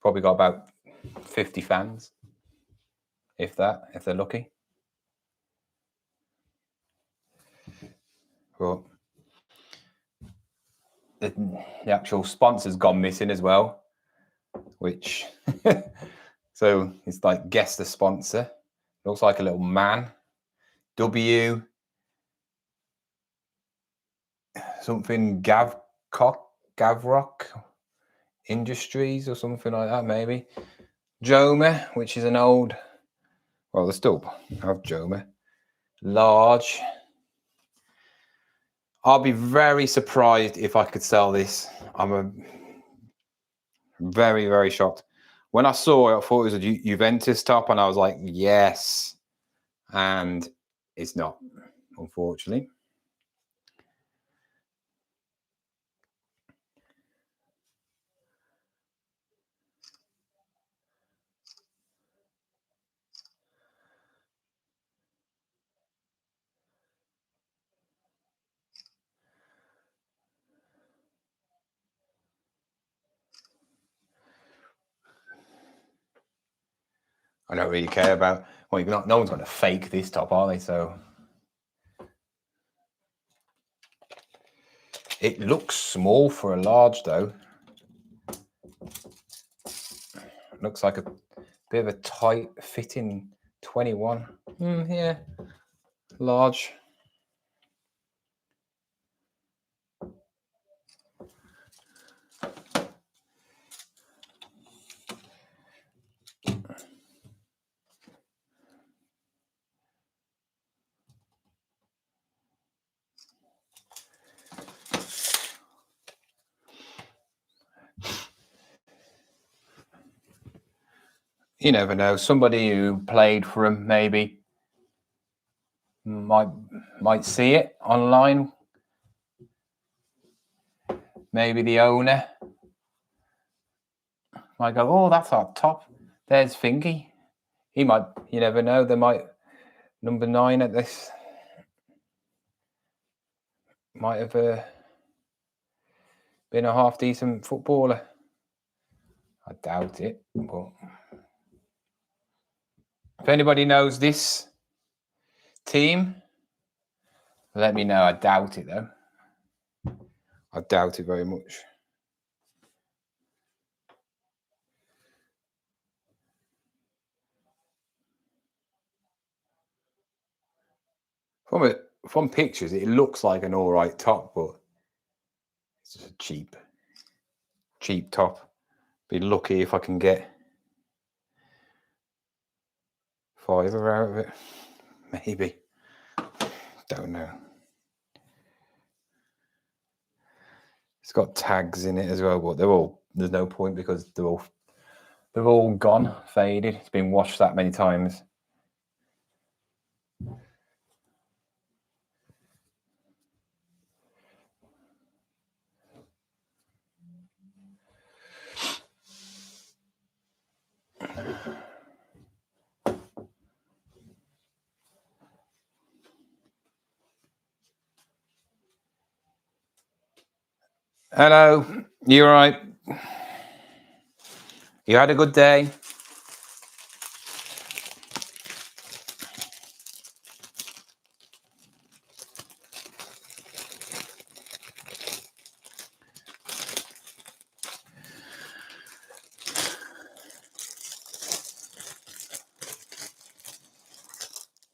probably got about 50 fans, if that, if they're lucky. But the actual sponsor's gone missing as well, which so it's like guess the sponsor. Looks like a little man. W something Gavrock Industries or something like that, maybe. Joma, which is an old, well, they still have Joma. Large. I'll be very surprised if I could sell this. I'm very, very shocked. When I saw it, I thought it was a Juventus top, and I was like, yes. And it's not, unfortunately. I don't really care about, well, no one's going to fake this top, are they? So it looks small for a large, though. It looks like a bit of a tight fitting 21. Yeah, large. You never know. Somebody who played for him maybe might see it online. maybe the owner might go, oh, that's our top. There's Fingy. He might, you never know, they might, number 9 at this, might have been a half decent footballer. I doubt it, but if anybody knows this team, let me know. I doubt it, though. I doubt it very much. From pictures, it looks like an all right top, but it's just a cheap top. Be lucky if I can get 5 out of it. Maybe. Don't know. It's got tags in it as well, but there's no point because they're all gone, faded. It's been washed that many times. Hello, you all right? You had a good day?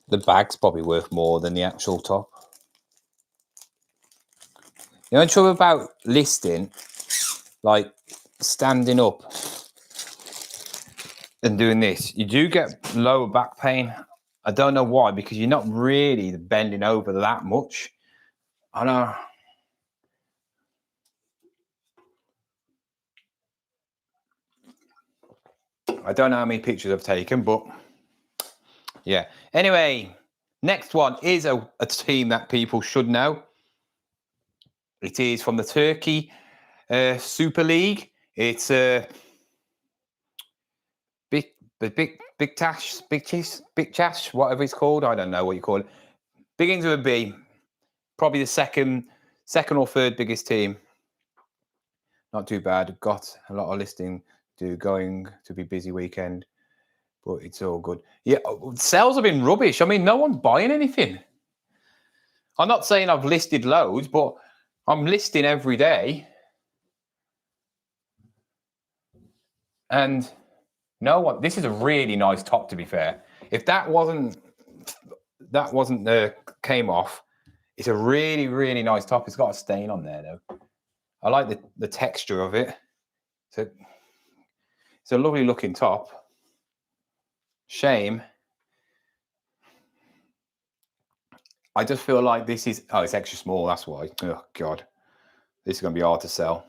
The bag's probably worth more than the actual top. You know the trouble about listing, like standing up and doing this, you do get lower back pain. I don't know why, because you're not really bending over that much. I know. I don't know how many pictures I've taken, but yeah. Anyway, next one is a team that people should know. It is from the Turkey Super League. It's Big Tash, whatever it's called. I don't know what you call it. Begins with a B. Probably the second or third biggest team. Not too bad. Got a lot of listing going to be busy weekend, but it's all good. Yeah, sales have been rubbish. I mean, no one's buying anything. I'm not saying I've listed loads, but I'm listing every day. And no one, this is a really nice top, to be fair. If that wasn't came off, it's a really, really nice top. It's got a stain on there, though. I like the texture of it. So it's a lovely looking top. Shame. I just feel like this is, oh, it's extra small. That's why. Oh, God. This is going to be hard to sell.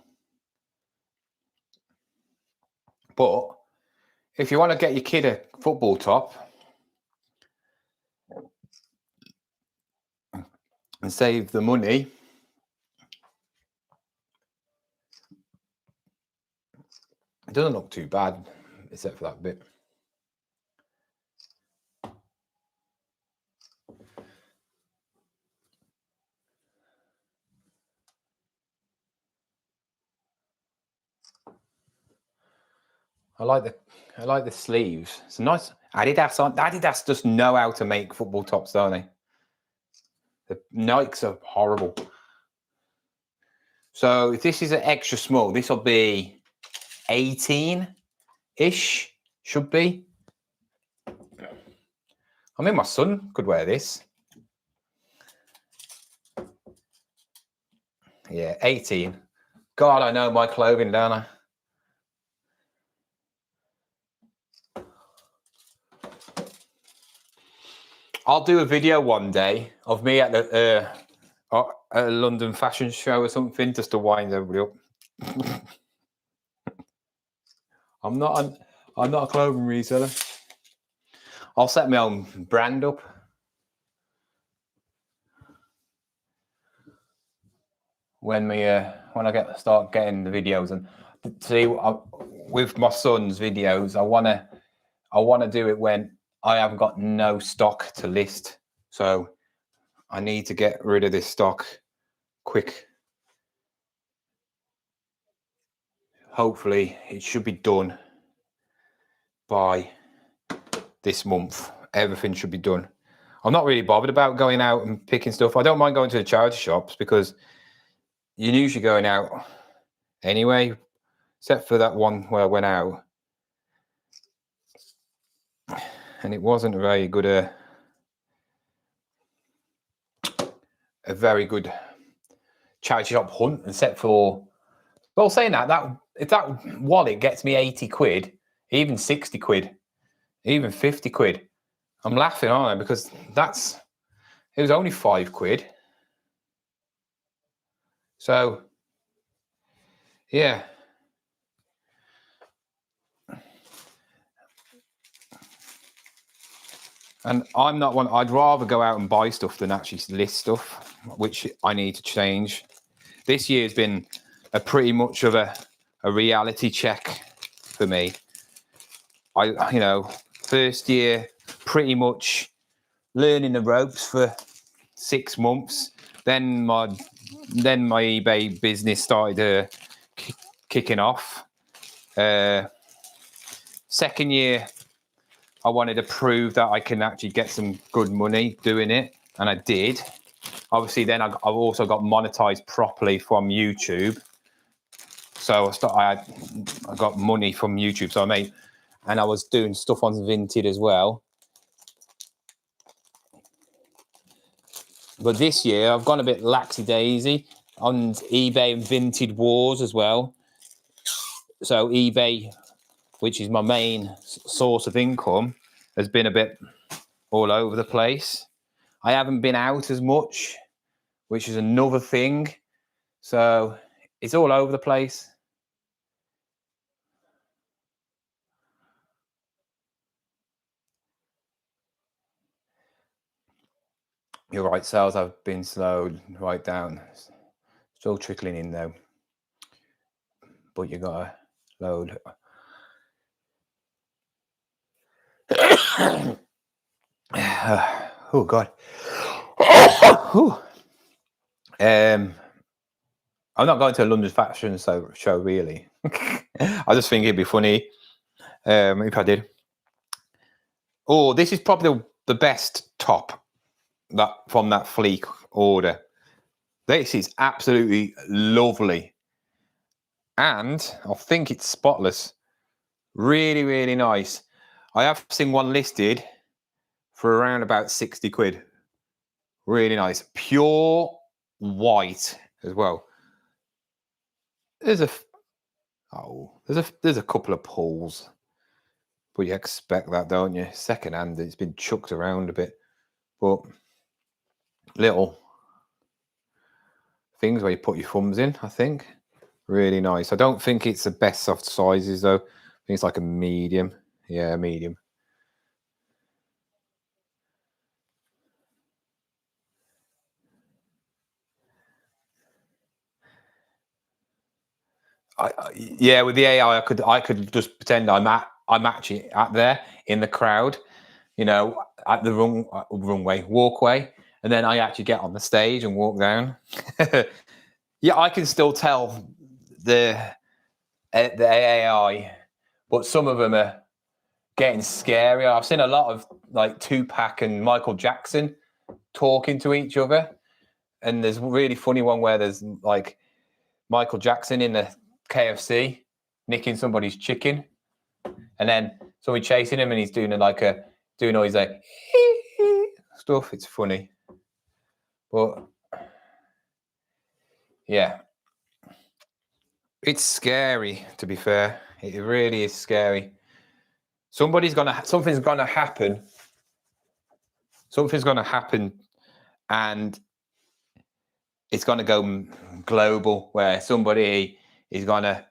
But if you want to get your kid a football top and save the money, it doesn't look too bad, except for that bit. I like the sleeves. It's nice. Adidas just know how to make football tops, don't they? The Nikes are horrible. So if this is an extra small, this will be 18-ish, should be. I mean, my son could wear this. Yeah, 18. God, I know my clothing, don't I? I'll do a video one day of me at a London fashion show or something, just to wind everybody up. I'm not a clothing reseller. I'll set my own brand up. When my when I start getting the videos, and see with my son's videos, I want to do it when I haven't got no stock to list. So I need to get rid of this stock quick. Hopefully it should be done by this month. Everything should be done. I'm not really bothered about going out and picking stuff. I don't mind going to the charity shops because you're usually going out anyway, except for that one where I went out and it wasn't a very good a very good charity shop hunt, except for, well, saying that if that wallet gets me 80 quid, even 60 quid, even 50 quid, I'm laughing, aren't I? Because it was only 5 quid. So yeah. And I'm not one, I'd rather go out and buy stuff than actually list stuff, which I need to change. This year's been a pretty much of a reality check for me. First year, pretty much learning the ropes for 6 months. Then my eBay business started kicking off. Second year, I wanted to prove that I can actually get some good money doing it, and I did. Obviously, then I've also got monetized properly from YouTube. So I got money from YouTube. So and I was doing stuff on Vinted as well. But this year, I've gone a bit laxy-daisy on eBay and Vinted wars as well. So eBay, which is my main source of income, has been a bit all over the place. I haven't been out as much, which is another thing. So it's all over the place. You're right, sales have been slowed right down. Still trickling in though. But you gotta load. Oh God. I'm not going to a London fashion show really. I just think it'd be funny if I did. Oh, this is probably the best top from that Fleek order. This is absolutely lovely. And I think it's spotless. Really, really nice. I have seen one listed for around about 60 quid. Really nice. Pure white as well. There's a couple of pulls. But you expect that, don't you? Second hand, it's been chucked around a bit. But little things where you put your thumbs in, I think. Really nice. I don't think it's the best soft sizes though. I think it's like a medium. Yeah, medium. Yeah, with the AI, I could just pretend I'm actually at there in the crowd, at the walkway, and then I actually get on the stage and walk down. Yeah, I can still tell the AI, but some of them are getting scarier. I've seen a lot of like Tupac and Michael Jackson talking to each other, and there's a really funny one where there's like Michael Jackson in the KFC nicking somebody's chicken, and then somebody chasing him, and he's doing all his like stuff. It's funny, but yeah, it's scary. To be fair, it really is scary. Something's gonna happen. Something's gonna happen, and it's gonna go global, where somebody is gonna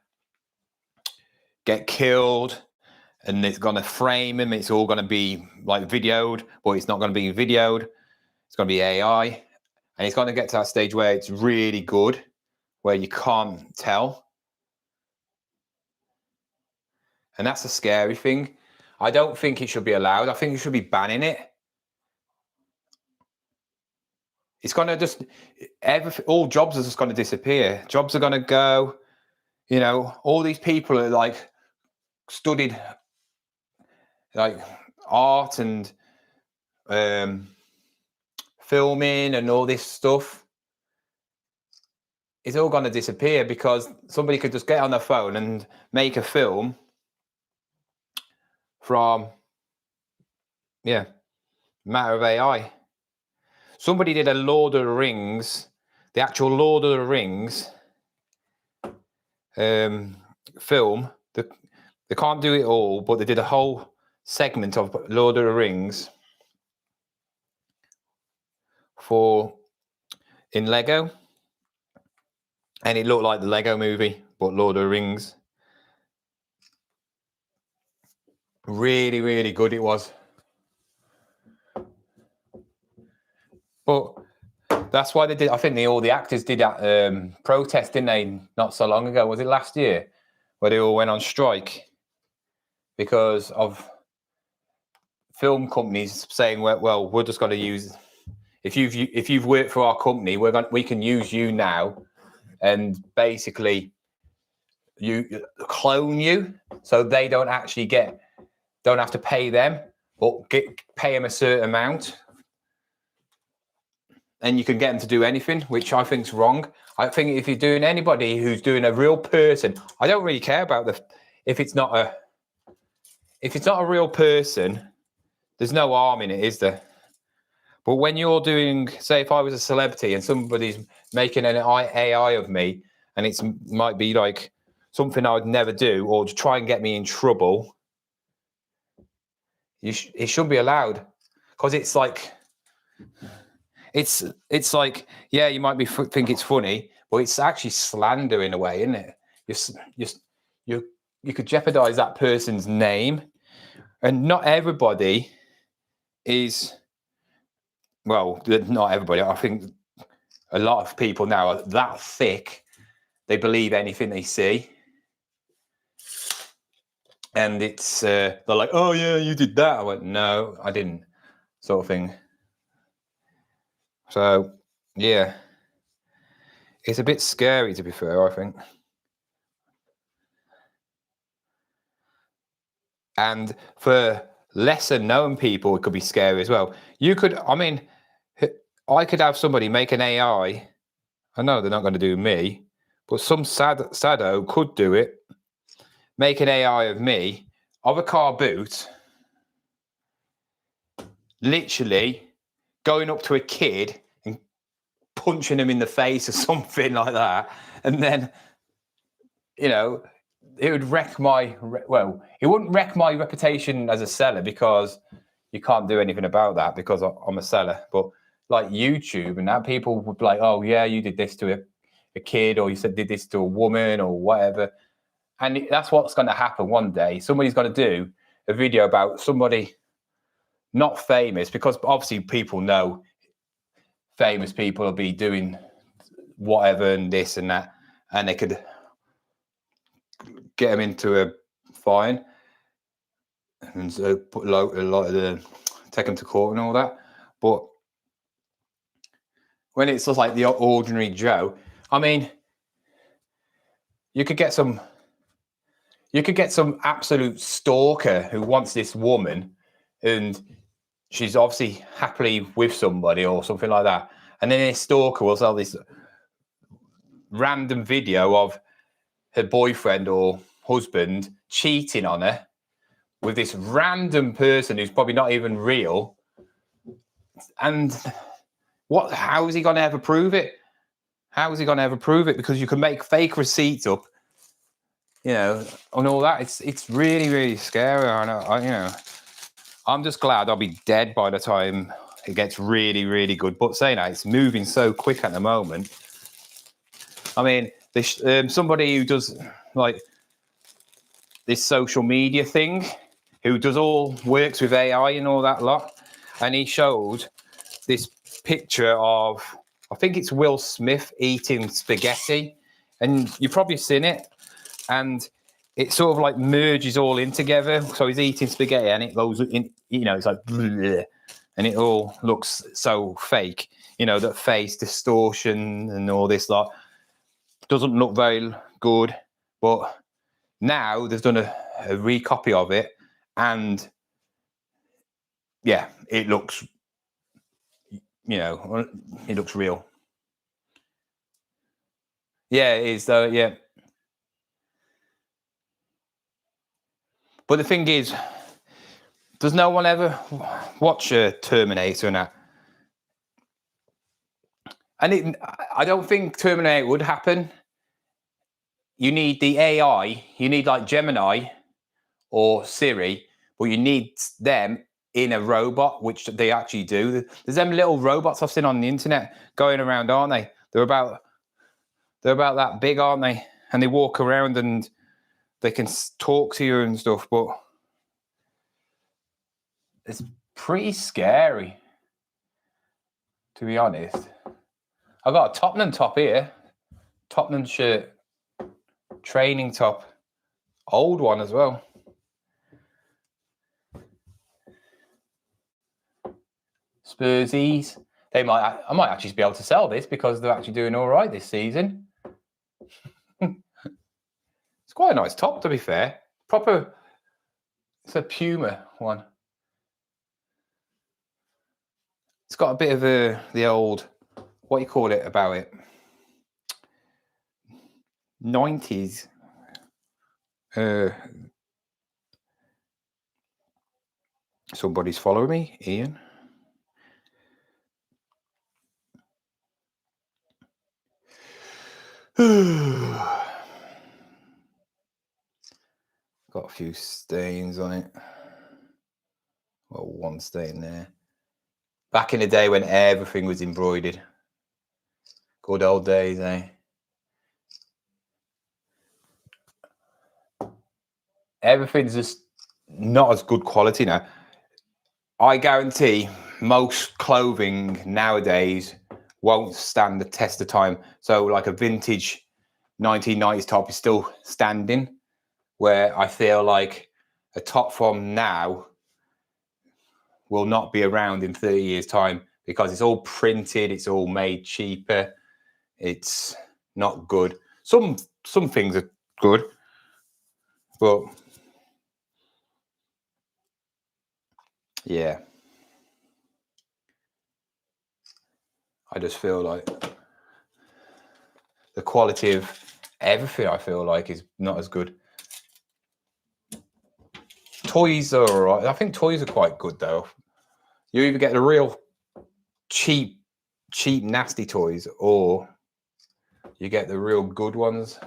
get killed, and it's gonna frame him. It's all gonna be like videoed, but it's not gonna be videoed. It's gonna be AI, and it's gonna get to that stage where it's really good, where you can't tell. And that's a scary thing. I don't think it should be allowed. I think you should be banning it. It's going to just, all jobs are just going to disappear. Jobs are going to go, you know, all these people are like studied like art and filming and all this stuff. It's all going to disappear because somebody could just get on their phone and make a film from, matter of AI. Somebody did a Lord of the Rings, the actual Lord of the Rings film. They can't do it all, but they did a whole segment of Lord of the Rings in Lego. And it looked like the Lego movie, but Lord of the Rings. Really, really good it was. But that's why they did. I think all the actors did that protest, didn't they? Not so long ago. Was it last year? Where they all went on strike because of film companies saying, "Well, we're just going to use. If you've worked for our company, we can use you now, and basically you clone you, so they don't have to pay them, but pay them a certain amount." And you can get them to do anything, which I think is wrong. I think if you're doing anybody who's doing a real person, I don't really care about if it's not a real person, there's no harm in it, is there? But when you're doing, say, if I was a celebrity and somebody's making an AI of me, and it might be like something I would never do, or to try and get me in trouble, it should be allowed, because it's like. It's like, yeah, you might think it's funny, but it's actually slander in a way, isn't it? You could jeopardize that person's name, and not everybody is. Well, not everybody. I think a lot of people now are that thick; they believe anything they see, and it's they're like, "Oh yeah, you did that." I went, "No, I didn't," sort of thing. So, yeah. It's a bit scary, to be fair, I think. And for lesser known people, it could be scary as well. I could have somebody make an AI. I know they're not going to do me, but some sado could do it. Make an AI of me, of a car boot, literally going up to a kid and punching him in the face or something like that. And then, it would it wouldn't wreck my reputation as a seller, because you can't do anything about that because I'm a seller. But like YouTube and that, people would be like, "Oh yeah, you did this to a kid, or you did this to a woman, or whatever." And that's what's going to happen one day. Somebody's going to do a video about somebody not famous, because obviously people know famous people will be doing whatever and this and that, and they could get them into a fine and put a lot of take them to court and all that. But when it's just like the ordinary Joe, I mean, you could get some absolute stalker who wants this woman, and she's obviously happily with somebody or something like that, and then this stalker will sell this random video of her boyfriend or husband cheating on her with this random person who's probably not even real. And how is he going to ever prove it? How is he going to ever prove it? Because you can make fake receipts up, and all that. It's really, really scary. I know. I'm just glad I'll be dead by the time it gets really, really good. But saying that, it's moving so quick at the moment. I mean, somebody who does like this social media thing, who works with AI and all that lot, and he showed this picture of, I think it's Will Smith eating spaghetti, and you've probably seen it, and it sort of like merges all in together. So he's eating spaghetti and it goes in, you know, it's like, bleh, and it all looks so fake, you know, that face distortion and all this lot doesn't look very good. But now they've done a recopy of it, and yeah, it looks, you know, it looks real. Yeah, it is though, yeah. But the thing is, does no one ever watch Terminator and that? And I don't think Terminator would happen. You need the AI, you need like Gemini or Siri, but you need them in a robot, which they actually do. There's them little robots I've seen on the internet going around, aren't they? They're about that big, aren't they? And they walk around and they can talk to you and stuff, but it's pretty scary, to be honest. I've got a Tottenham top here. Tottenham shirt. Training top. Old one as well. Spursies. I might actually be able to sell this because they're actually doing all right this season. It's quite a nice top, to be fair. Proper, it's a Puma one. It's got a bit of the old, what do you call it about it? 90s. Somebody's following me, Ian. Got a few stains on it. Well, one stain there. Back in the day when everything was embroidered. Good old days, eh? Everything's just not as good quality now. I guarantee most clothing nowadays won't stand the test of time. So like a vintage 1990s top is still standing, where I feel like a top from now will not be around in 30 years' time because it's all printed, it's all made cheaper, it's not good. Some things are good, but yeah, I just feel like the quality of everything, I feel like, is not as good. Toys are all right. I think toys are quite good though. You either get the real cheap, nasty toys, or you get the real good ones.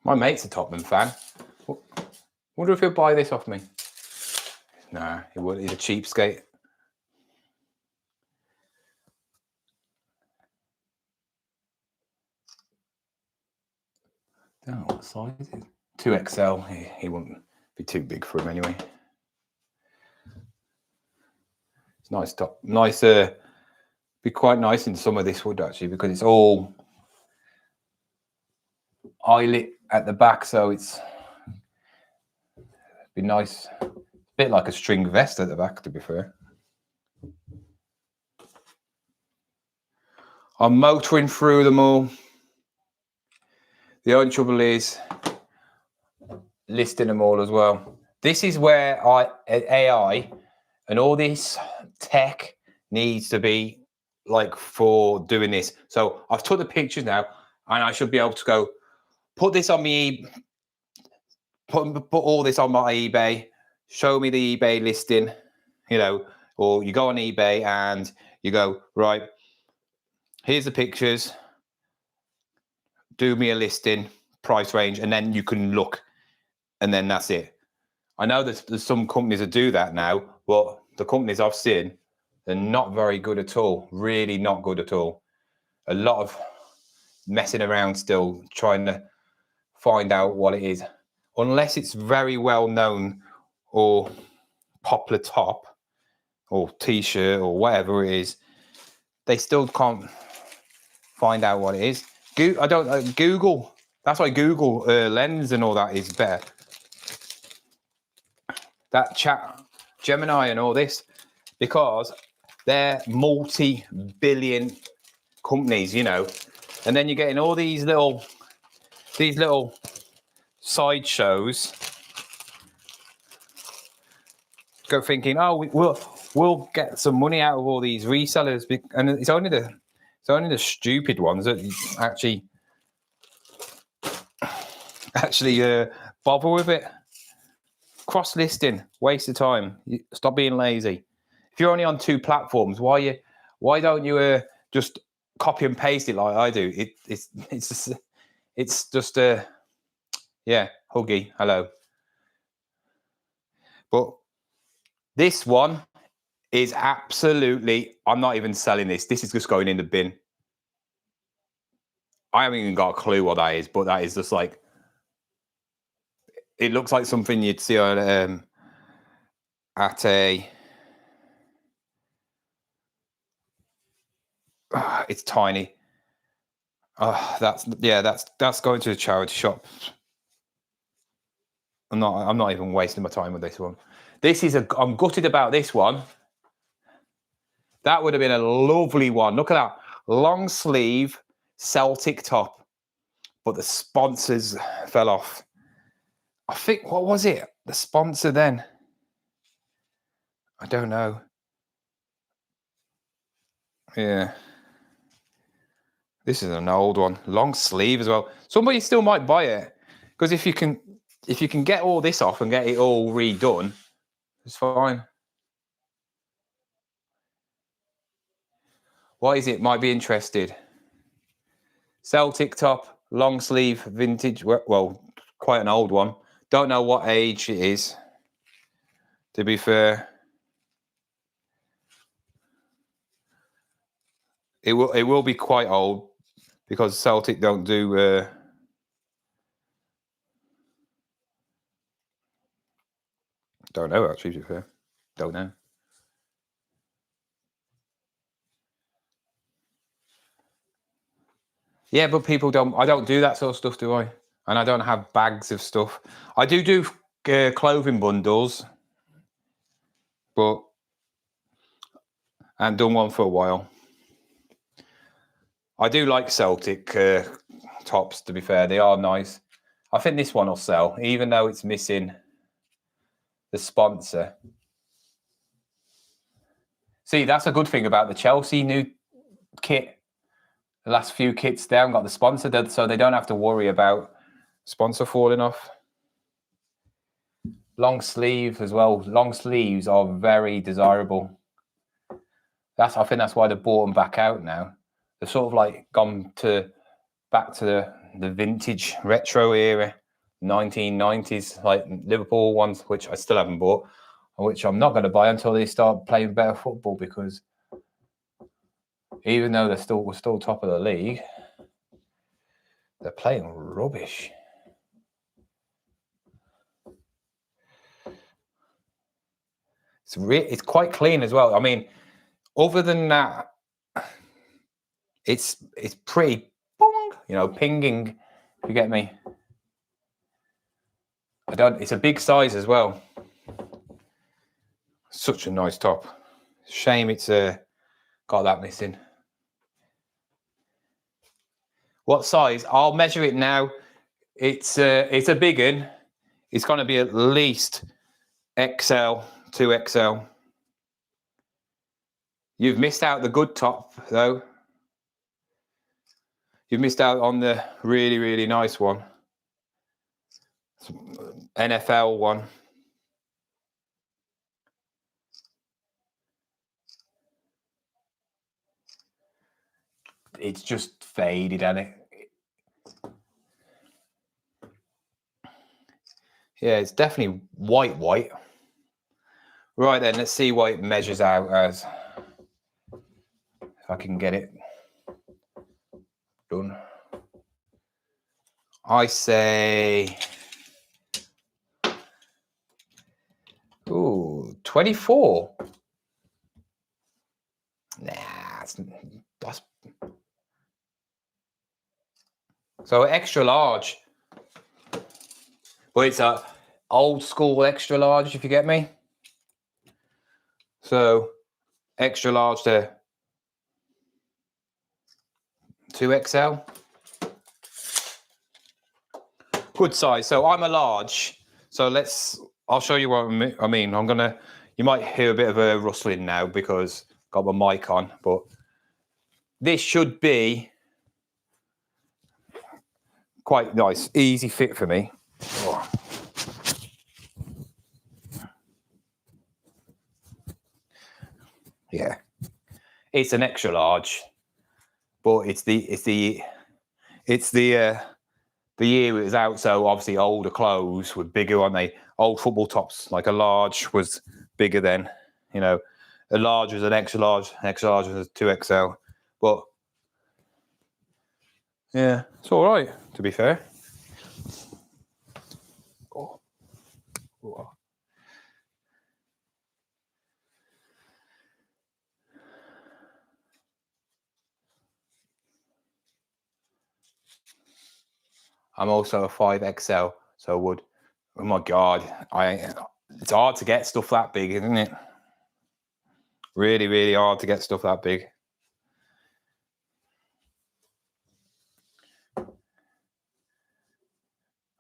My mate's a Tottenham fan. Wonder if he'll buy this off me. Nah, he won't. He's a cheapskate. Don't know what size is it. 2XL. He won't be too big for him anyway. It's nice top. Nice. Be quite nice in some of this wood actually because it's all eyelet at the back, so it's be nice. A bit like a string vest at the back, to be fair. I'm motoring through them all. The only trouble is listing them all as well. This is where AI and all this tech needs to be like for doing this. So I've took the pictures now, and I should be able to go put this on me, put all this on my eBay, show me the eBay listing, you know, or you go on eBay and you go, right, here's the pictures, do me a listing, price range, and then you can look, and then that's it. I know there's some companies that do that now, but the companies I've seen, they're not very good at all. Really not good at all. A lot of messing around still, trying to find out what it is. unless it's very well known or popular top or t-shirt or whatever it is, they still can't find out what it is. I don't Google. That's why Google Lens and all that is better. That chat Gemini and all this, because they're multi-billion companies, you know, and then you're getting all these little sideshows. Go thinking, oh, we'll get some money out of all these resellers, and it's only the stupid ones that actually bother with it. Cross listing, waste of time. Stop being lazy. If you're only on 2 platforms, why don't you just copy and paste it like I do? It's just yeah, huggy, hello. But this one is absolutely, I'm not even selling this. This is just going in the bin. I haven't even got a clue what that is, but that is just like, it looks like something you'd see on at a, it's tiny. That's going to a charity shop. I'm not even wasting my time with this one. I'm gutted about this one. That would have been a lovely one. Look at that. Long sleeve Celtic top. But the sponsors fell off. I think, what was it? The sponsor then? I don't know. Yeah. This is an old one. Long sleeve as well. Somebody still might buy it. Because if you can get all this off and get it all redone, it's fine. What is it? Might be interested. Celtic top, long sleeve, vintage. Well, quite an old one. Don't know what age it is, to be fair. It will be quite old because Celtic don't do don't know actually, to be fair. Don't know. Yeah, but I don't do that sort of stuff, do I? And I don't have bags of stuff. I do clothing bundles, but I haven't done one for a while. I do like Celtic tops, to be fair. They are nice. I think this one will sell, even though it's missing the sponsor. See, that's a good thing about the Chelsea new kit. The last few kits, they haven't got the sponsor, so they don't have to worry about sponsor falling off. Long sleeve as well. Long sleeves are very desirable. I think that's why they bought them back out now. They're sort of like gone back to the vintage retro era, 1990s, like Liverpool ones, which I still haven't bought, which I'm not going to buy until they start playing better football, because even though we're still top of the league, they're playing rubbish. It's quite clean as well. I mean, other than that, it's pretty pinging, if you get me. It's a big size as well. Such a nice top. Shame it's got that missing. What size? I'll measure it now. It's a big one. It's going to be at least XL, 2XL. You've missed out the good top, though. You've missed out on the really, really nice one. NFL one. It's just faded, hasn't it? Yeah, it's definitely white. Right then, let's see what it measures out as. If I can get it done. I say 24. Nah, that's so extra large. But it's a old school extra large, if you get me. So extra large to 2XL. Good size. So I'm a large. So I'll show you what I mean. You might hear a bit of a rustling now because I've got my mic on, but this should be quite nice, easy fit for me. Oh. Yeah, it's an extra large, but it's the year it was out, so obviously older clothes were bigger, aren't they? Old football tops, like a large was bigger then. You know, a large was an extra large was a 2XL. But yeah, it's all right, to be fair. Oh. Oh. I'm also a 5XL, so oh my God, it's hard to get stuff that big, isn't it? Really, really hard to get stuff that big.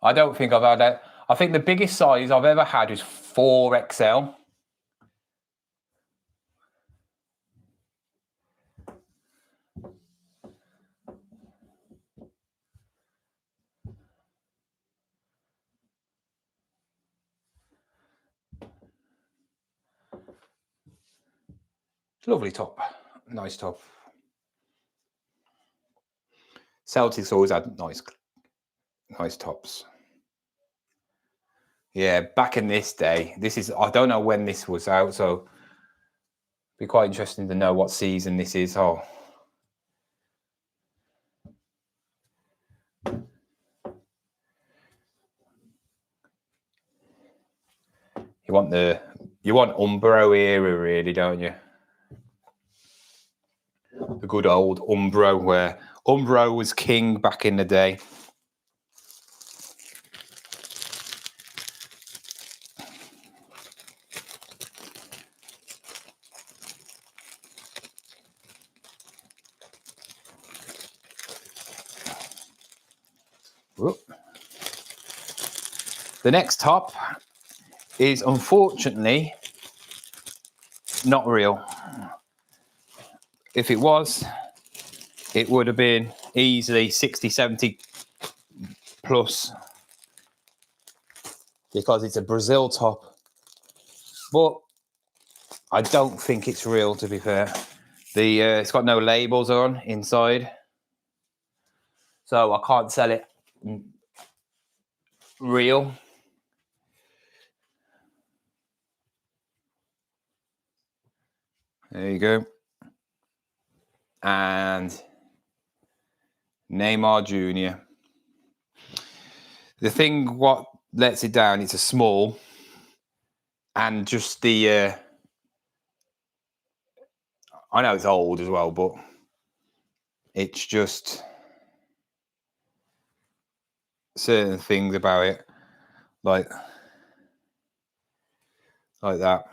I don't think I've had that. I think the biggest size I've ever had is 4XL. Lovely top, nice top. Celtics always had nice tops. Yeah, back in this day, I don't know when this was out, so it'd be quite interesting to know what season this is. Oh. You want Umbro era, really, don't you? The good old Umbro, where Umbro was king back in the day. Whoop. The next top is unfortunately not real. If it was, it would have been easily 60, 70 plus, because it's a Brazil top. But I don't think it's real, to be fair. It's got no labels on inside, so I can't sell it real. There you go. And Neymar Jr. The thing what lets it down, it's a small, and just I know it's old as well, but it's just certain things about it, like that.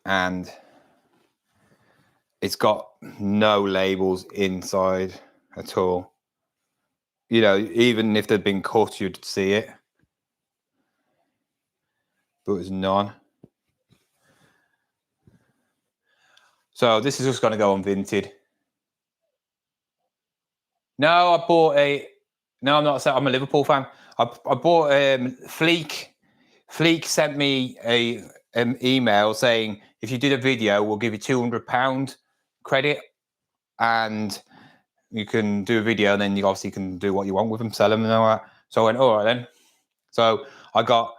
And it's got no labels inside at all. You know, even if they'd been cut, you'd see it. But there's none. So this is just going to go on Vinted. No, I bought No, I'm not. I'm a Liverpool fan. I bought Fleek. Fleek sent me an email saying, if you did a video, we'll give you £200 credit, and you can do a video, and then you obviously can do what you want with them, sell them and all that. So I went, all right then. So I got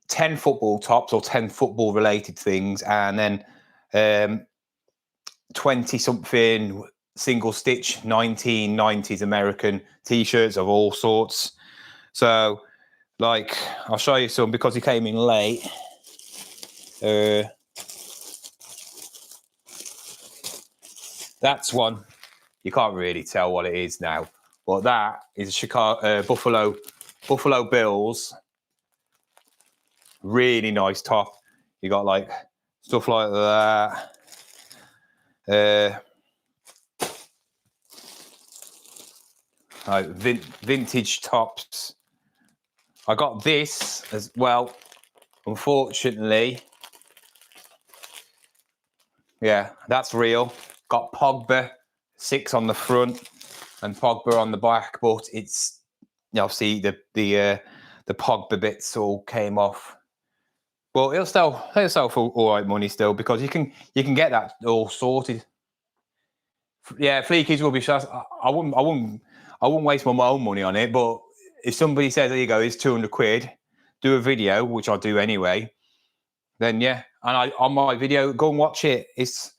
10 football tops or 10 football related things, and then 20 something single stitch 1990s American t-shirts of all sorts. So, like, I'll show you some because he came in late. That's one. You can't really tell what it is now, but that is Chicago Buffalo Bills. Really nice top. You got like stuff like that. Like vintage tops. I got this as well. Unfortunately, yeah, that's real. Got Pogba 6 on the front and Pogba on the back, but it's, you know, see the Pogba bits all came off. But it'll sell for all right money still, because you can get that all sorted. Yeah, Fleekies will be. I wouldn't waste my own money on it. But if somebody says, "There you go, it's 200 quid," do a video, which I'll do anyway. Then yeah, and on my video, go and watch it. It's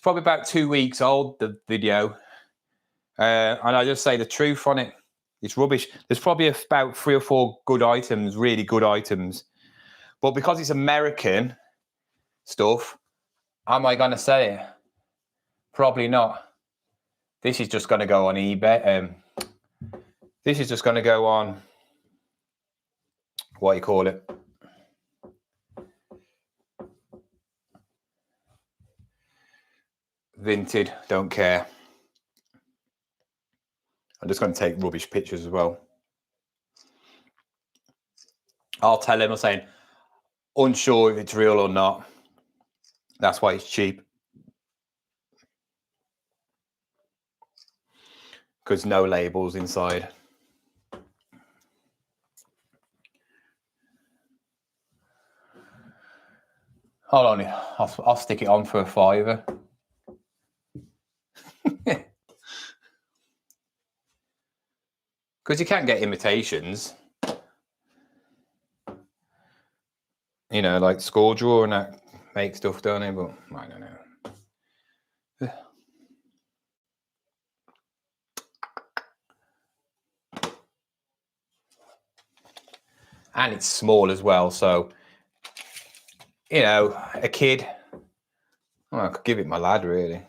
probably about 2 weeks old, the video, and I just say the truth on it. It's rubbish. There's probably about 3 or 4 good items, really good items, but because it's American stuff, am I going to sell it? Probably not. This is just going to go on eBay. This is just going to go on, what you call it? Vinted, don't care. I'm just going to take rubbish pictures as well. I'll tell him, I'm saying, unsure if it's real or not. That's why it's cheap. Because no labels inside. Hold on, I'll stick it on for a £5. Because you can get imitations. You know, like Score Draw and that make stuff, don't they? But I don't know. And it's small as well, so, you know, a kid, well, I could give it my lad, really.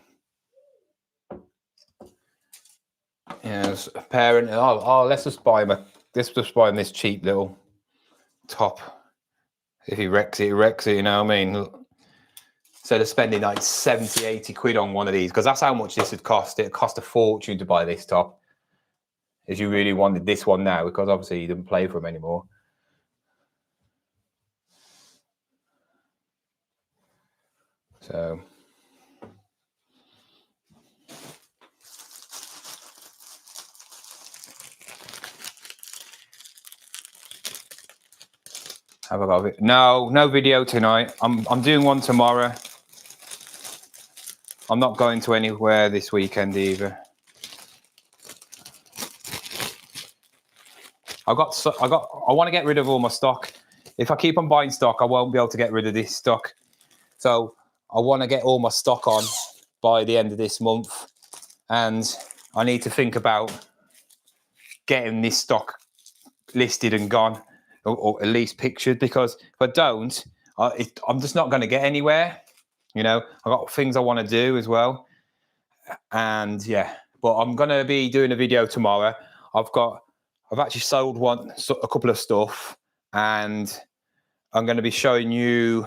You know, as a parent, let's just buy him this cheap little top. If he wrecks it, he wrecks it, you know what I mean? Instead of spending like 70, 80 quid on one of these, because that's how much this would cost. It cost a fortune to buy this top. If you really wanted this one now, because obviously you didn't play for him anymore. So have I got it? No video tonight. I'm doing one tomorrow. I'm not going to anywhere this weekend either. I want to get rid of all my stock. If I keep on buying stock, I won't be able to get rid of this stock. So I want to get all my stock on by the end of this month. And I need to think about getting this stock listed and gone, or at least pictured, because if I don't, I'm just not going to get anywhere. You know, I've got things I want to do as well. And yeah, but I'm going to be doing a video tomorrow. I've actually sold a couple of stuff, and I'm going to be showing you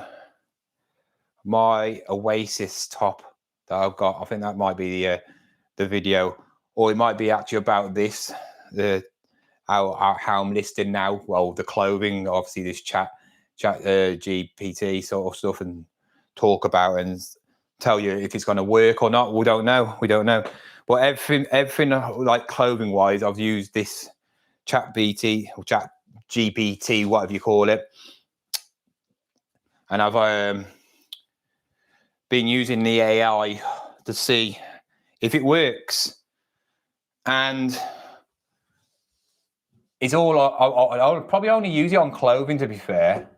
my Oasis top that I've got. I think that might be the video, or it might be actually about this, how I'm listing now. Well, the clothing, obviously this chat GPT sort of stuff, and talk about and tell you if it's going to work or not. We don't know. But everything like clothing wise, I've used this ChatGPT, whatever you call it, and I've been using the AI to see if it works. And it's all, I'll probably only use it on clothing, to be fair,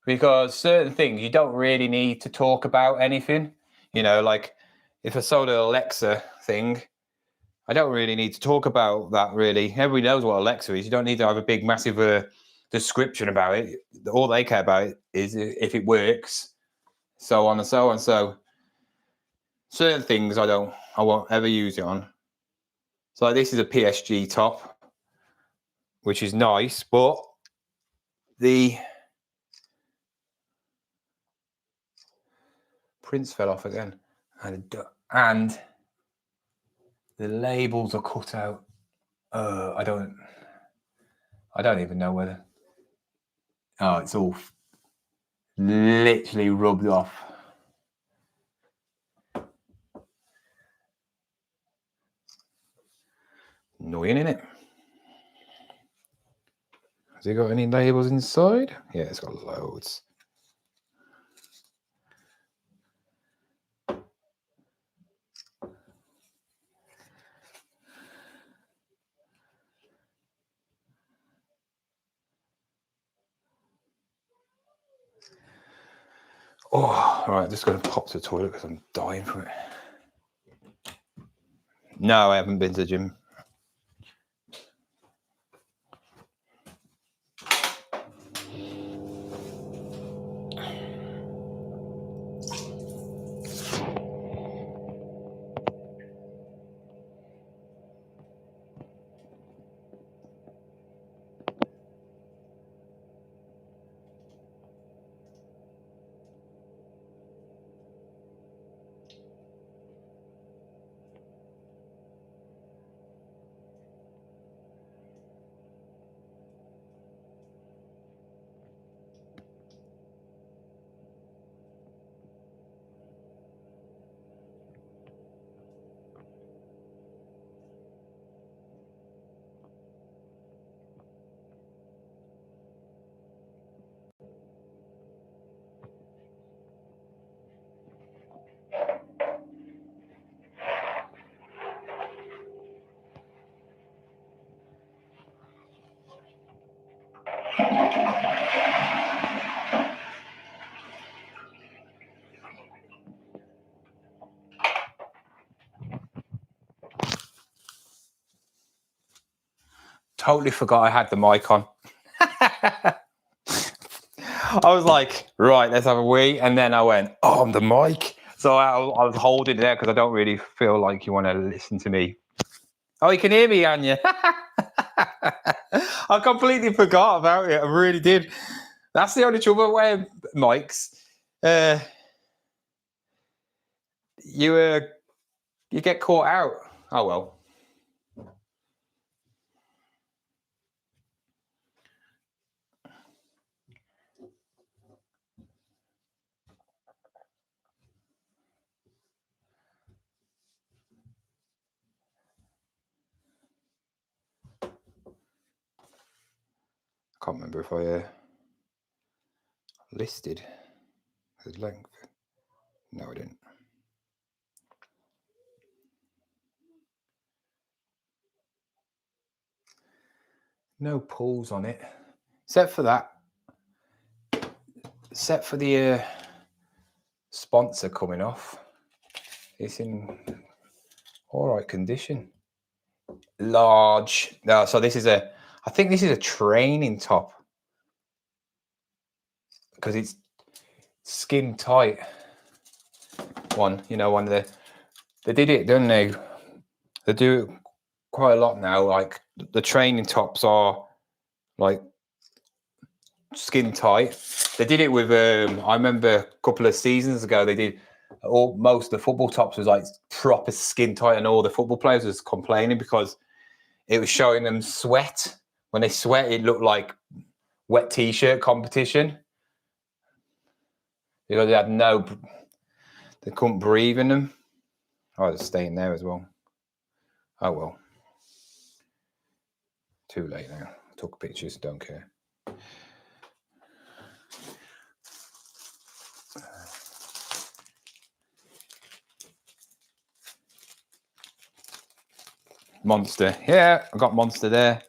because certain things you don't really need to talk about anything. You know, like if I sold an Alexa thing, I don't really need to talk about that, really. Everybody knows what Alexa is. You don't need to have a big, massive description about it. All they care about is if it works, so on and so on. So certain things I won't ever use it on. So like this is a PSG top, which is nice, but the prints fell off again, and the labels are cut out. I don't even know whether. Oh, it's all literally rubbed off. Annoying, isn't it? Has it got any labels inside? Yeah, it's got loads. Oh, right, just going to pop to the toilet because I'm dying for it. No, I haven't been to the gym. Totally forgot I had the mic on. I was like, right, let's have a wee. And then I went, oh, I'm the mic. So I was holding it there because I don't really feel like you want to listen to me. Oh, you can hear me, Anya. I completely forgot about it. I really did. That's the only trouble with mics. You get caught out. Oh, well. I can't remember if I listed the length. No, I didn't. No pulls on it, except for that. Except for the sponsor coming off. It's in all right condition. Large. No, so this is I think this is a training top because it's skin tight. One of they did it, don't they? They do it quite a lot now. Like the training tops are like skin tight. They did it with I remember a couple of seasons ago they did most of the football tops was like proper skin tight, and all the football players was complaining because it was showing them sweat. When they sweat, it looked like wet t-shirt competition because they couldn't breathe in them. Oh, it's staying there as well. Oh well, too late now. Took pictures, don't care. Monster, yeah, I got Monster there.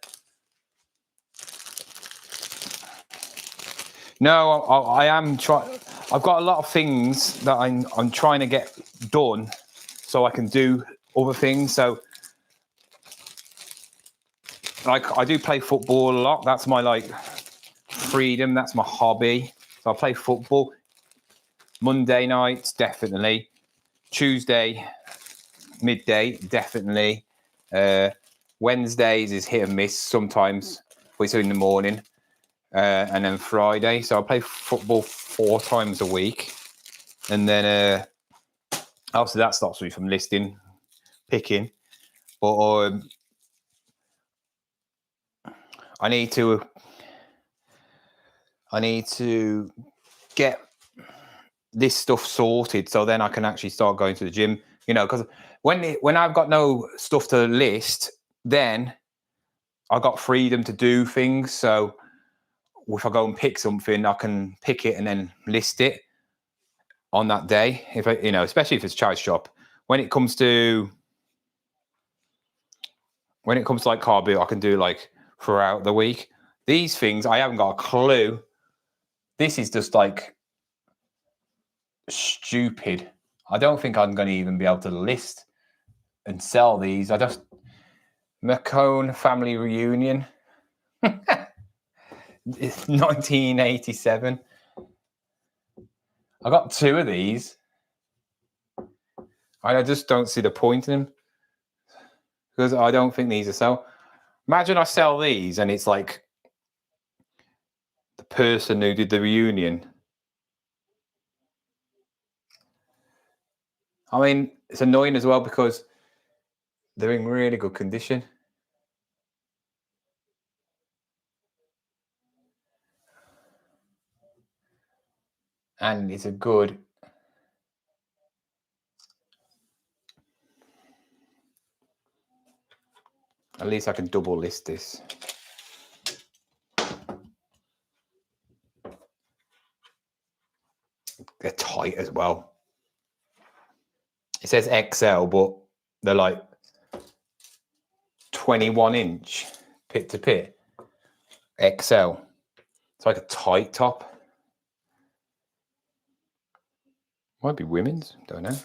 No, I am trying. I've got a lot of things that I'm trying to get done, so I can do other things. So like I do play football a lot. That's my like freedom. That's my hobby. So I play football. Monday nights, definitely. Tuesday, midday, definitely. Wednesdays is hit and miss sometimes. It's in the morning. And then Friday. So I play football 4 times a week. And then obviously that stops me from listing, picking. But I need to get this stuff sorted so then I can actually start going to the gym, you know, because when I've got no stuff to list, then I got freedom to do things. So if I go and pick something, I can pick it and then list it on that day. If I, you know, especially if it's a charity shop. When it comes to like car boot, I can do like throughout the week. These things, I haven't got a clue. This is just like stupid. I don't think I'm going to even be able to list and sell these. McCone family reunion. It's 1987. I got 2 of these. I just don't see the point in them because I don't think these are sell. Imagine I sell these and it's like the person who did the reunion. I mean, it's annoying as well because they're in really good condition. And it's a good... At least I can double list this. They're tight as well. It says XL, but they're like 21-inch pit to pit. XL. It's like a tight top. Might be women's, don't know.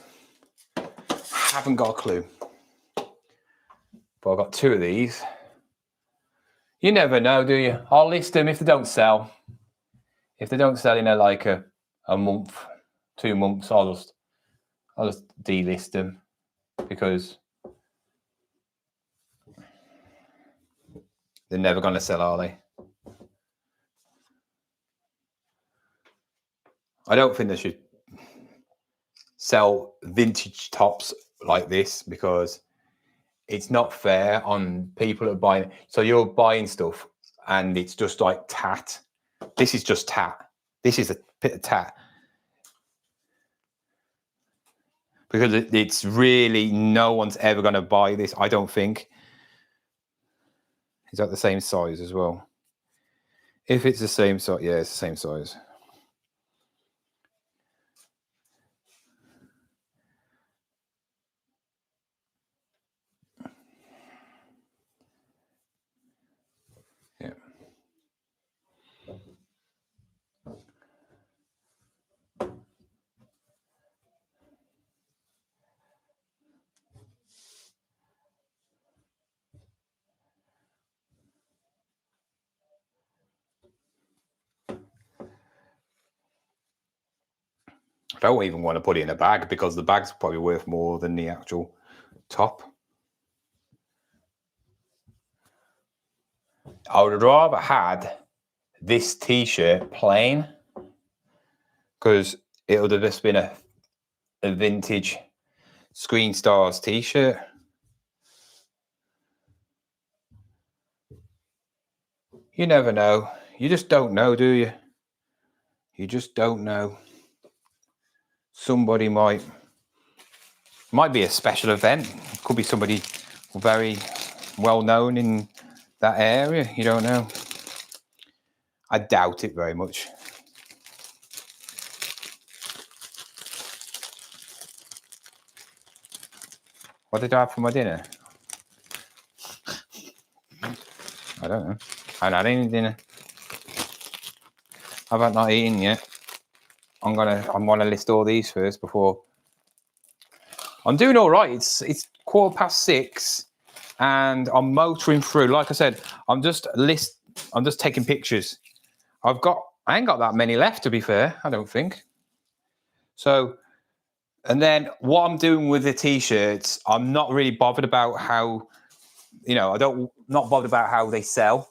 Haven't got a clue. But I've got 2 of these. You never know, do you? I'll list them if they don't sell. If they don't sell in a month, 2 months, I'll just delist them because they're never going to sell, are they? I don't think they should sell vintage tops like this because it's not fair on people that are buying. So you're buying stuff and it's just like tat. This is just tat. This is a bit of tat. Because it's really, no one's ever going to buy this, I don't think. Is that the same size as well? If it's the same size, yeah, it's the same size. Yeah. I don't even want to put it in a bag because the bag's probably worth more than the actual top. I would have rather had this t-shirt plain because it would have just been a vintage Screen Stars t-shirt. You never know. You just don't know, do you? You just don't know. Somebody might be a special event. Could be somebody very well known in that area. You don't know. I doubt it very much. What did I have for my dinner? I don't know. I haven't had any dinner. I've not eaten yet. I'm gonna list all these first before. I'm doing all right. It's 6:15, and I'm motoring through. Like I said, I'm just taking pictures. I ain't got that many left, to be fair, I don't think. So, and then what I'm doing with the t-shirts, I'm not really bothered about how, not bothered about how they sell.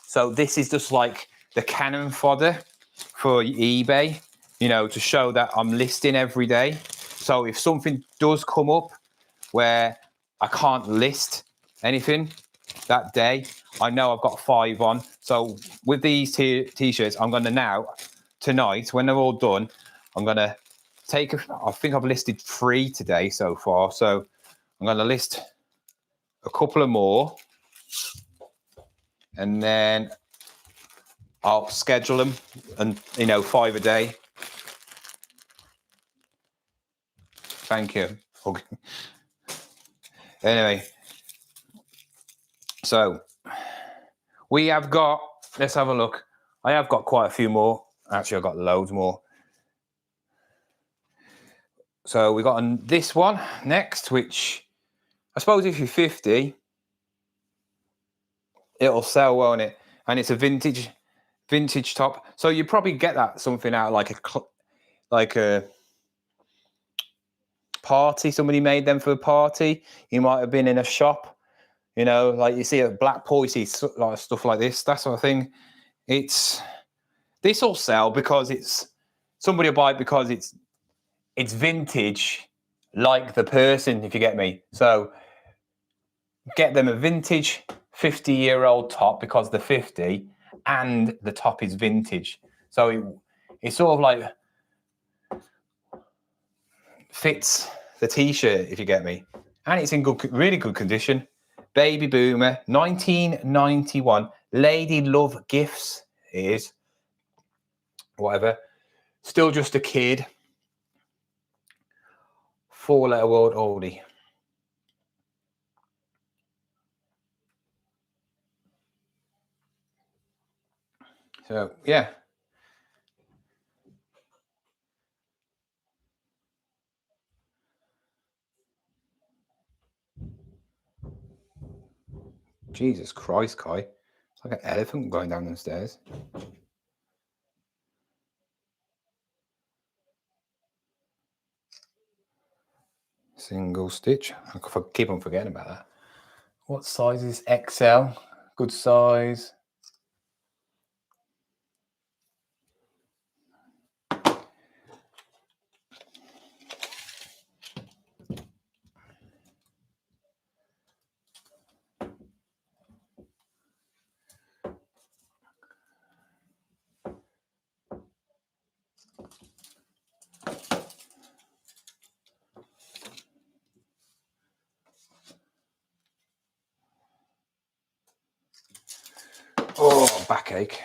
So this is just like the cannon fodder for eBay, to show that I'm listing every day. So if something does come up where I can't list anything that day, I know I've got 5 on. So with these t-shirts, I'm going to tonight, when they're all done, I'm going to I think I've listed 3 today so far. So I'm going to list a couple of more, and then I'll schedule them, and 5 a day. Thank you. Okay. Anyway, so we have got, let's have a look. I have got quite a few more. Actually, I've got loads more. So we got this one next, which I suppose if you're 50, it'll sell, won't it? And it's a vintage top. So you probably get that something out like a party. Somebody made them for a party. You might have been in a shop, like you see at Blackpool, you see like stuff like this, that sort of thing. This will sell because somebody will buy it because it's vintage, like the person, if you get me. So get them a vintage 50-year-old top because they're 50 and the top is vintage. So it's sort of like fits the t-shirt, if you get me. And it's in really good condition. Baby Boomer, 1991. Lady Love Gifts is whatever. Still just a kid. 4-letter word oldie. So yeah. Jesus Christ, Kai. It's like an elephant going down the stairs. Single stitch. I keep on forgetting about that. What size is XL? Good size. Oh, backache.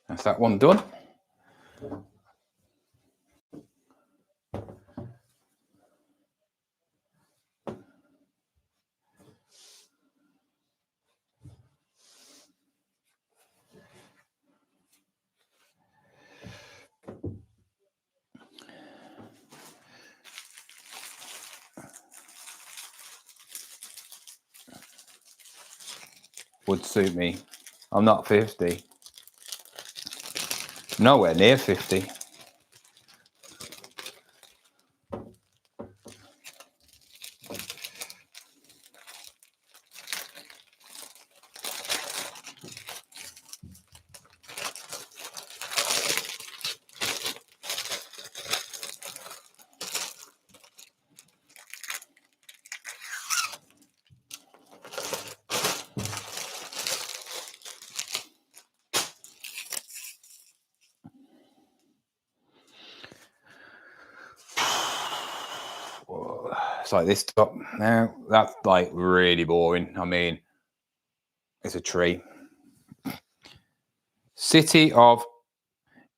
That's that one done. Would suit me. I'm not 50. Nowhere near 50. It's like this top now. That's like really boring. I mean, it's a tree. City of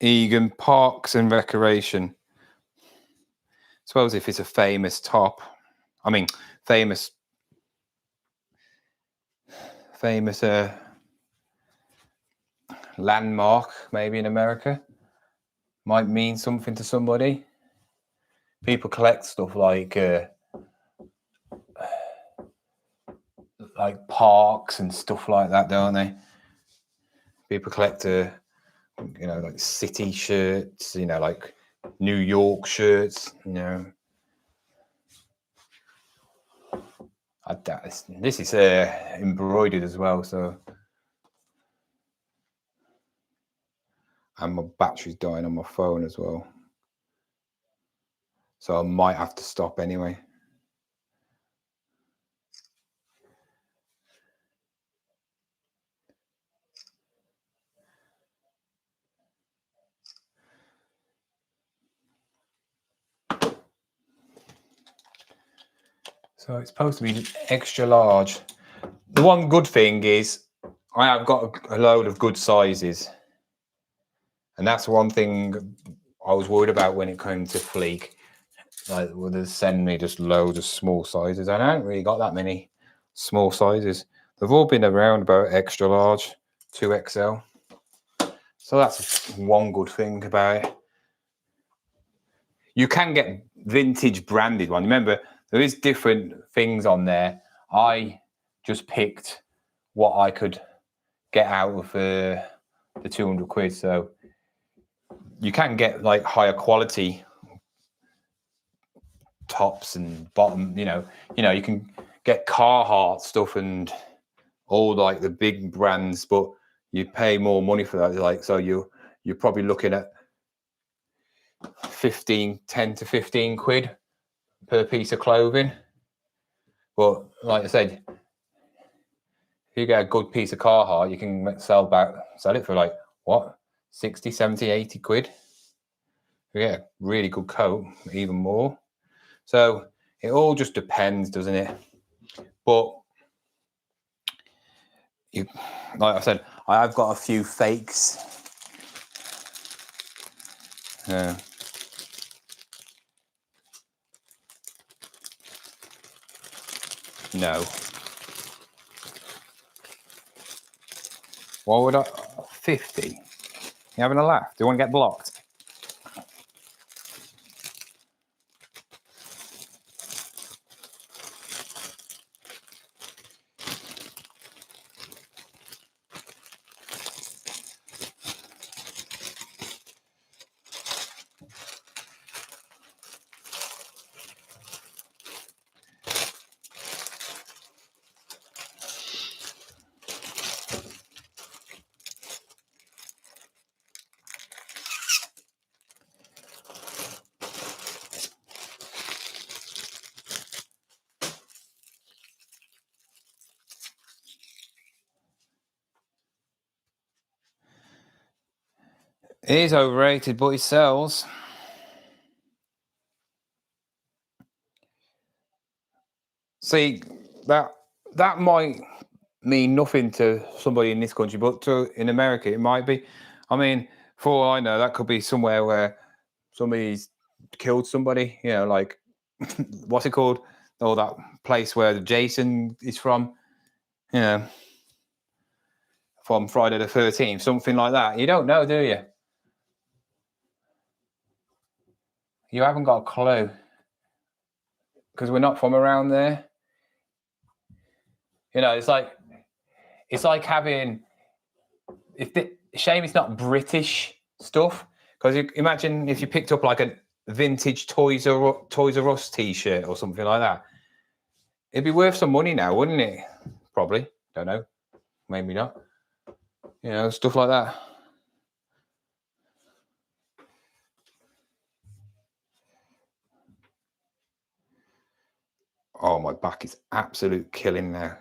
Egan Parks and Recreation. Suppose if it's a famous top, I mean, famous landmark, maybe in America, might mean something to somebody. People collect stuff like parks and stuff like that, don't they? People collect, like city shirts, like New York shirts, This is embroidered as well, so. And my battery's dying on my phone as well. So I might have to stop anyway. So it's supposed to be extra large. The one good thing is I have got a load of good sizes. And that's one thing I was worried about when it came to Fleek. Like, well, they send me just loads of small sizes. I haven't really got that many small sizes. They've all been around about extra large, 2XL. So that's one good thing about it. You can get vintage branded one. Remember, there is different things on there. I just picked what I could get out of the 200 quid. So you can get like higher quality tops and bottom, you can get Carhartt stuff and all like the big brands, but you pay more money for that. Like, so you're probably looking at 10 to 15 quid per piece of clothing. But like I said, if you get a good piece of Carhartt, you can sell it for like what, 60, 70, 80 quid. You get a really good coat, even more. So it all just depends, doesn't it? But like I said, I've got a few fakes. No. What would I? 50? You having a laugh? Do you want to get blocked? It is overrated, but it sells. See, that might mean nothing to somebody in this country, but in America it might be. I mean, for all I know, that could be somewhere where somebody's killed somebody. Like what's it called? Oh, that place where Jason is from. From Friday the 13th, something like that. You don't know, do you? You haven't got a clue. Because we're not from around there. It's like having, shame it's not British stuff. Because imagine if you picked up like a vintage Toys R Us t-shirt or something like that. It'd be worth some money now, wouldn't it? Probably. Don't know. Maybe not. Stuff like that. Oh, my back is absolute killing now.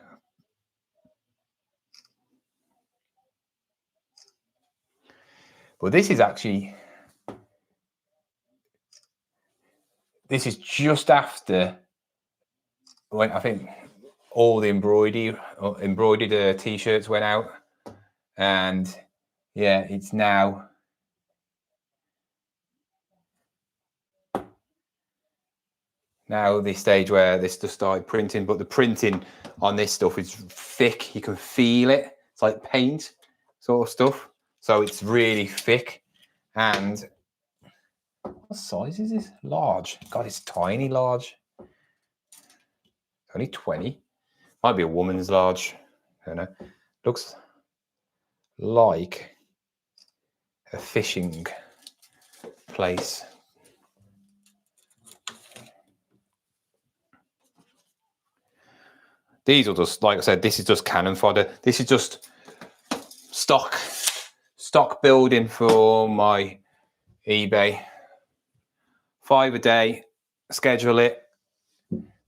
But this is just after when I think all the embroidered t-shirts went out, and yeah, it's now now this stage where this just started printing, but the printing on this stuff is thick. You can feel it. It's like paint sort of stuff. So it's really thick. And what size is this? Large. God, it's tiny large. Only 20. Might be a woman's large. I don't know. Looks like a fishing place. These are just, like I said, this is just cannon fodder. This is just stock building for my eBay. 5 a day, schedule it.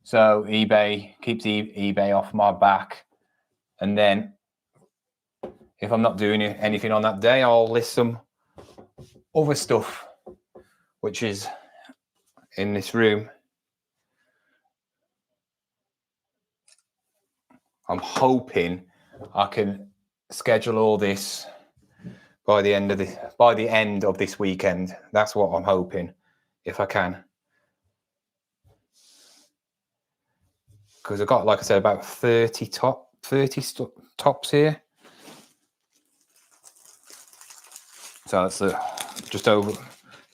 So eBay keeps eBay off my back. And then if I'm not doing anything on that day, I'll list some other stuff, which is in this room. I'm hoping I can schedule all this by the end of this weekend. That's what I'm hoping, if I can. Because I've got, like I said, about 30 tops here. So that's just over.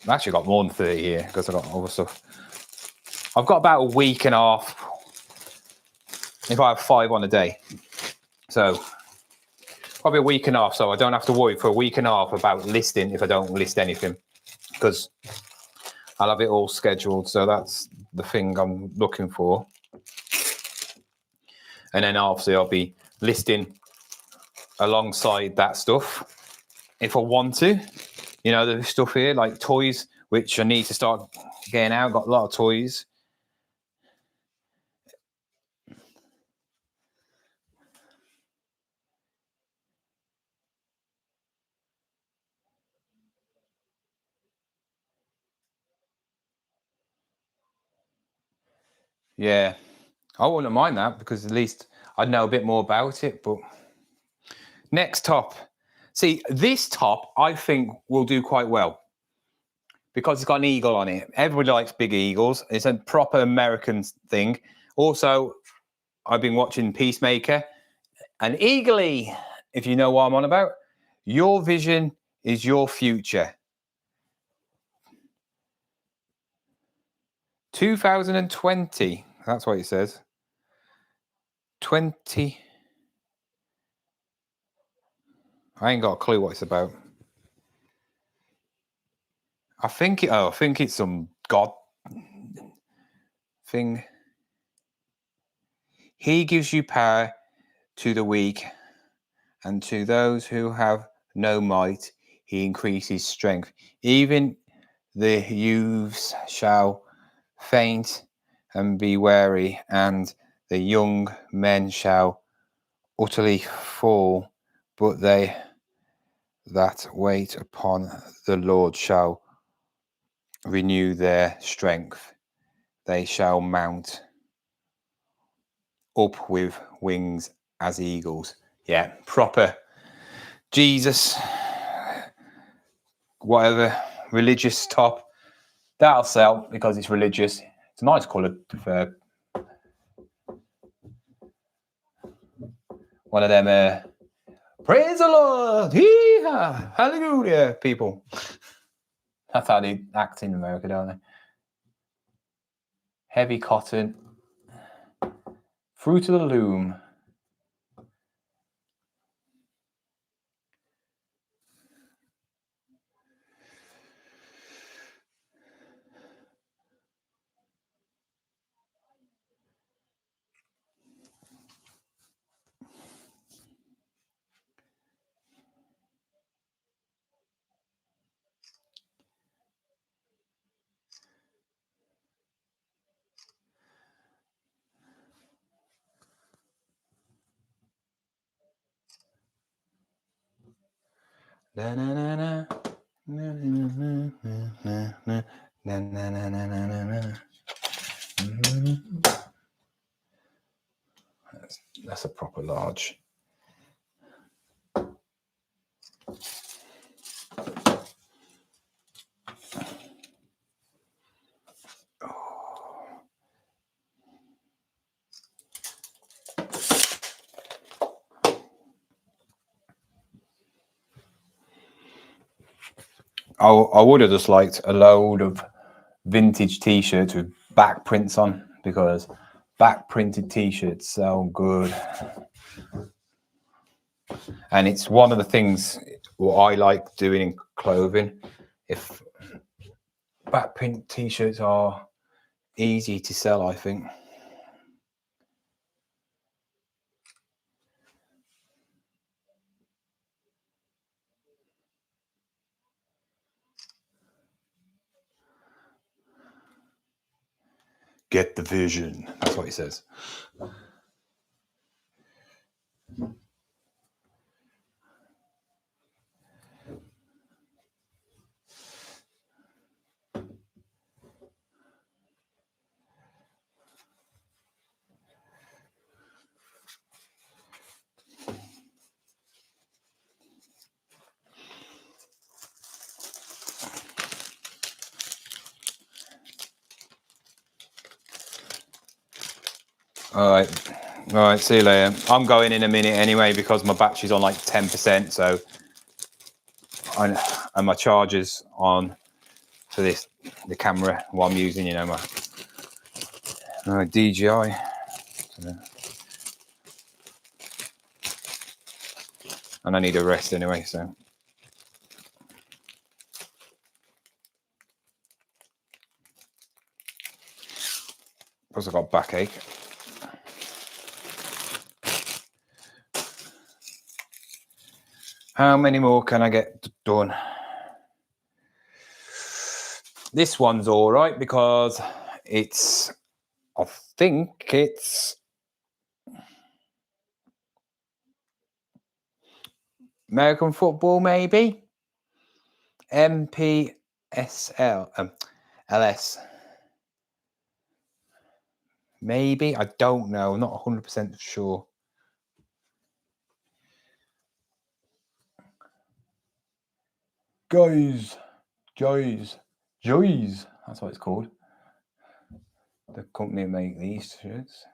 I've actually got more than 30 here because I've got other stuff. I've got about a week and a half if I have 5 on a day. So probably a week and a half. So I don't have to worry for a week and a half about listing if I don't list anything, because I'll have it all scheduled. So that's the thing I'm looking for. And then obviously I'll be listing alongside that stuff if I want to. You know, the stuff here like toys, which I need to start getting out. Got a lot of toys. Yeah, I wouldn't mind that because at least I'd know a bit more about it. But next top. See, this top I think will do quite well because it's got an eagle on it. Everybody likes big eagles. It's a proper American thing. Also, I've been watching Peacemaker and Eagly, if you know what I'm on about. Your vision is your future. 2020. That's what it says. 20. I ain't got a clue what it's about. I think it's some God thing. He gives you power to the weak, and to those who have no might, he increases strength. Even the youths shall faint and be weary, and the young men shall utterly fall, but they that wait upon the Lord shall renew their strength. They shall mount up with wings as eagles. Yeah, proper Jesus, whatever, religious top. That'll sell because it's religious. It's a nice colour for one of them praise the Lord, hee-haw, hallelujah people. That's how they act in America, don't they? Heavy cotton, fruit of the loom. Na na na na. Na na na na na na na na na na na. That's a proper large. I would have just liked a load of vintage t-shirts with back prints on, because back printed t-shirts so good. And it's one of the things what I like doing in clothing. If back print t-shirts are easy to sell, I think. Get the vision. That's what he says. All right, see you later. I'm going in a minute anyway because my battery's on like 10%, so and my charger's on for the camera while I'm using, you know, my DJI. And I need a rest anyway, so. Plus I've got backache. How many more can I get done? This one's all right because I think it's American football, maybe. MPSL, LS. Maybe, I don't know, not 100% sure. Joys, that's what it's called. The company make these shirts.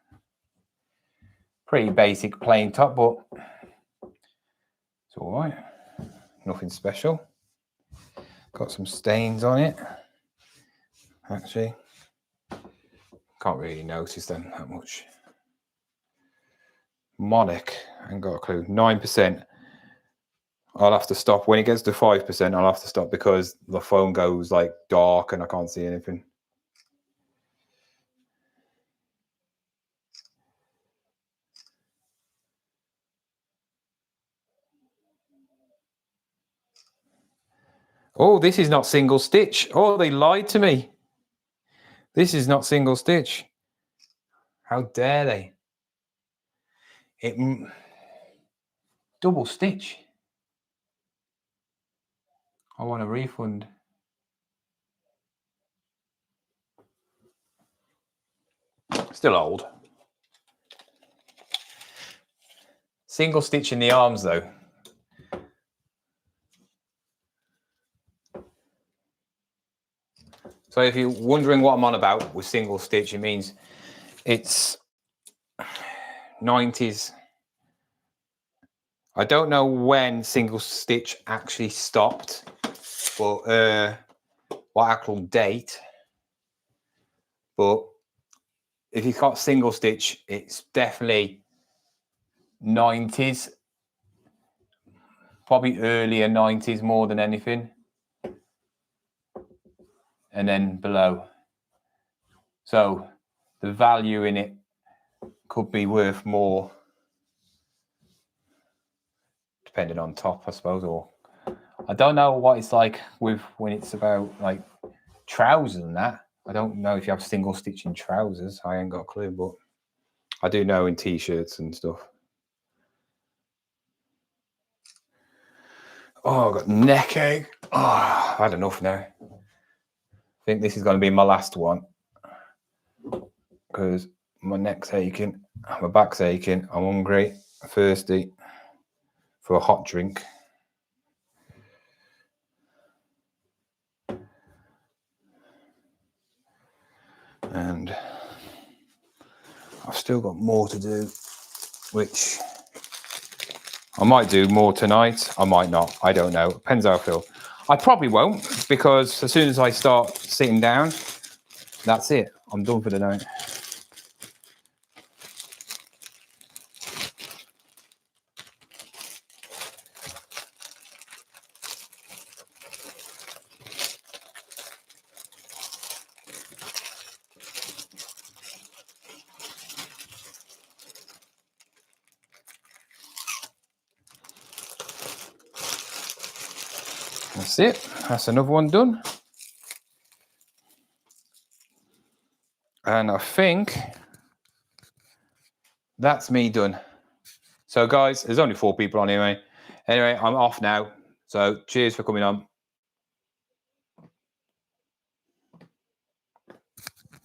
Pretty basic plain top, but it's all right. Nothing special. Got some stains on it. Actually, can't really notice them that much. Monarch, I ain't got a clue. 9%. I'll have to stop. When it gets to 5%, I'll have to stop because the phone goes like dark and I can't see anything. Oh, this is not single stitch. Oh, they lied to me. This is not single stitch. How dare they? It double stitch. I want a refund. Still old. Single stitch in the arms though. So if you're wondering what I'm on about with single stitch, it means it's 90s. I don't know when single stitch actually stopped, but what actual date. But if you've got single stitch, it's definitely 90s, probably earlier 90s more than anything. And then below. So the value in it could be worth more depending on top, I suppose, or I don't know what it's like with when it's about like trousers and that. I don't know if you have single stitch in trousers. I ain't got a clue, but I do know in t-shirts and stuff. Oh, I've got neck ache. Oh, I've had enough now. I think this is going to be my last one because my neck's aching, my back's aching, I'm hungry, thirsty for a hot drink. And I've still got more to do, which I might do more tonight. I might not. I don't know. Depends how I feel. I probably won't. because as soon as I start sitting down, that's it. I'm done for the night. That's it. That's another one done. And I think that's me done. So guys, there's only 4 people on anyway. Anyway, I'm off now. So cheers for coming on.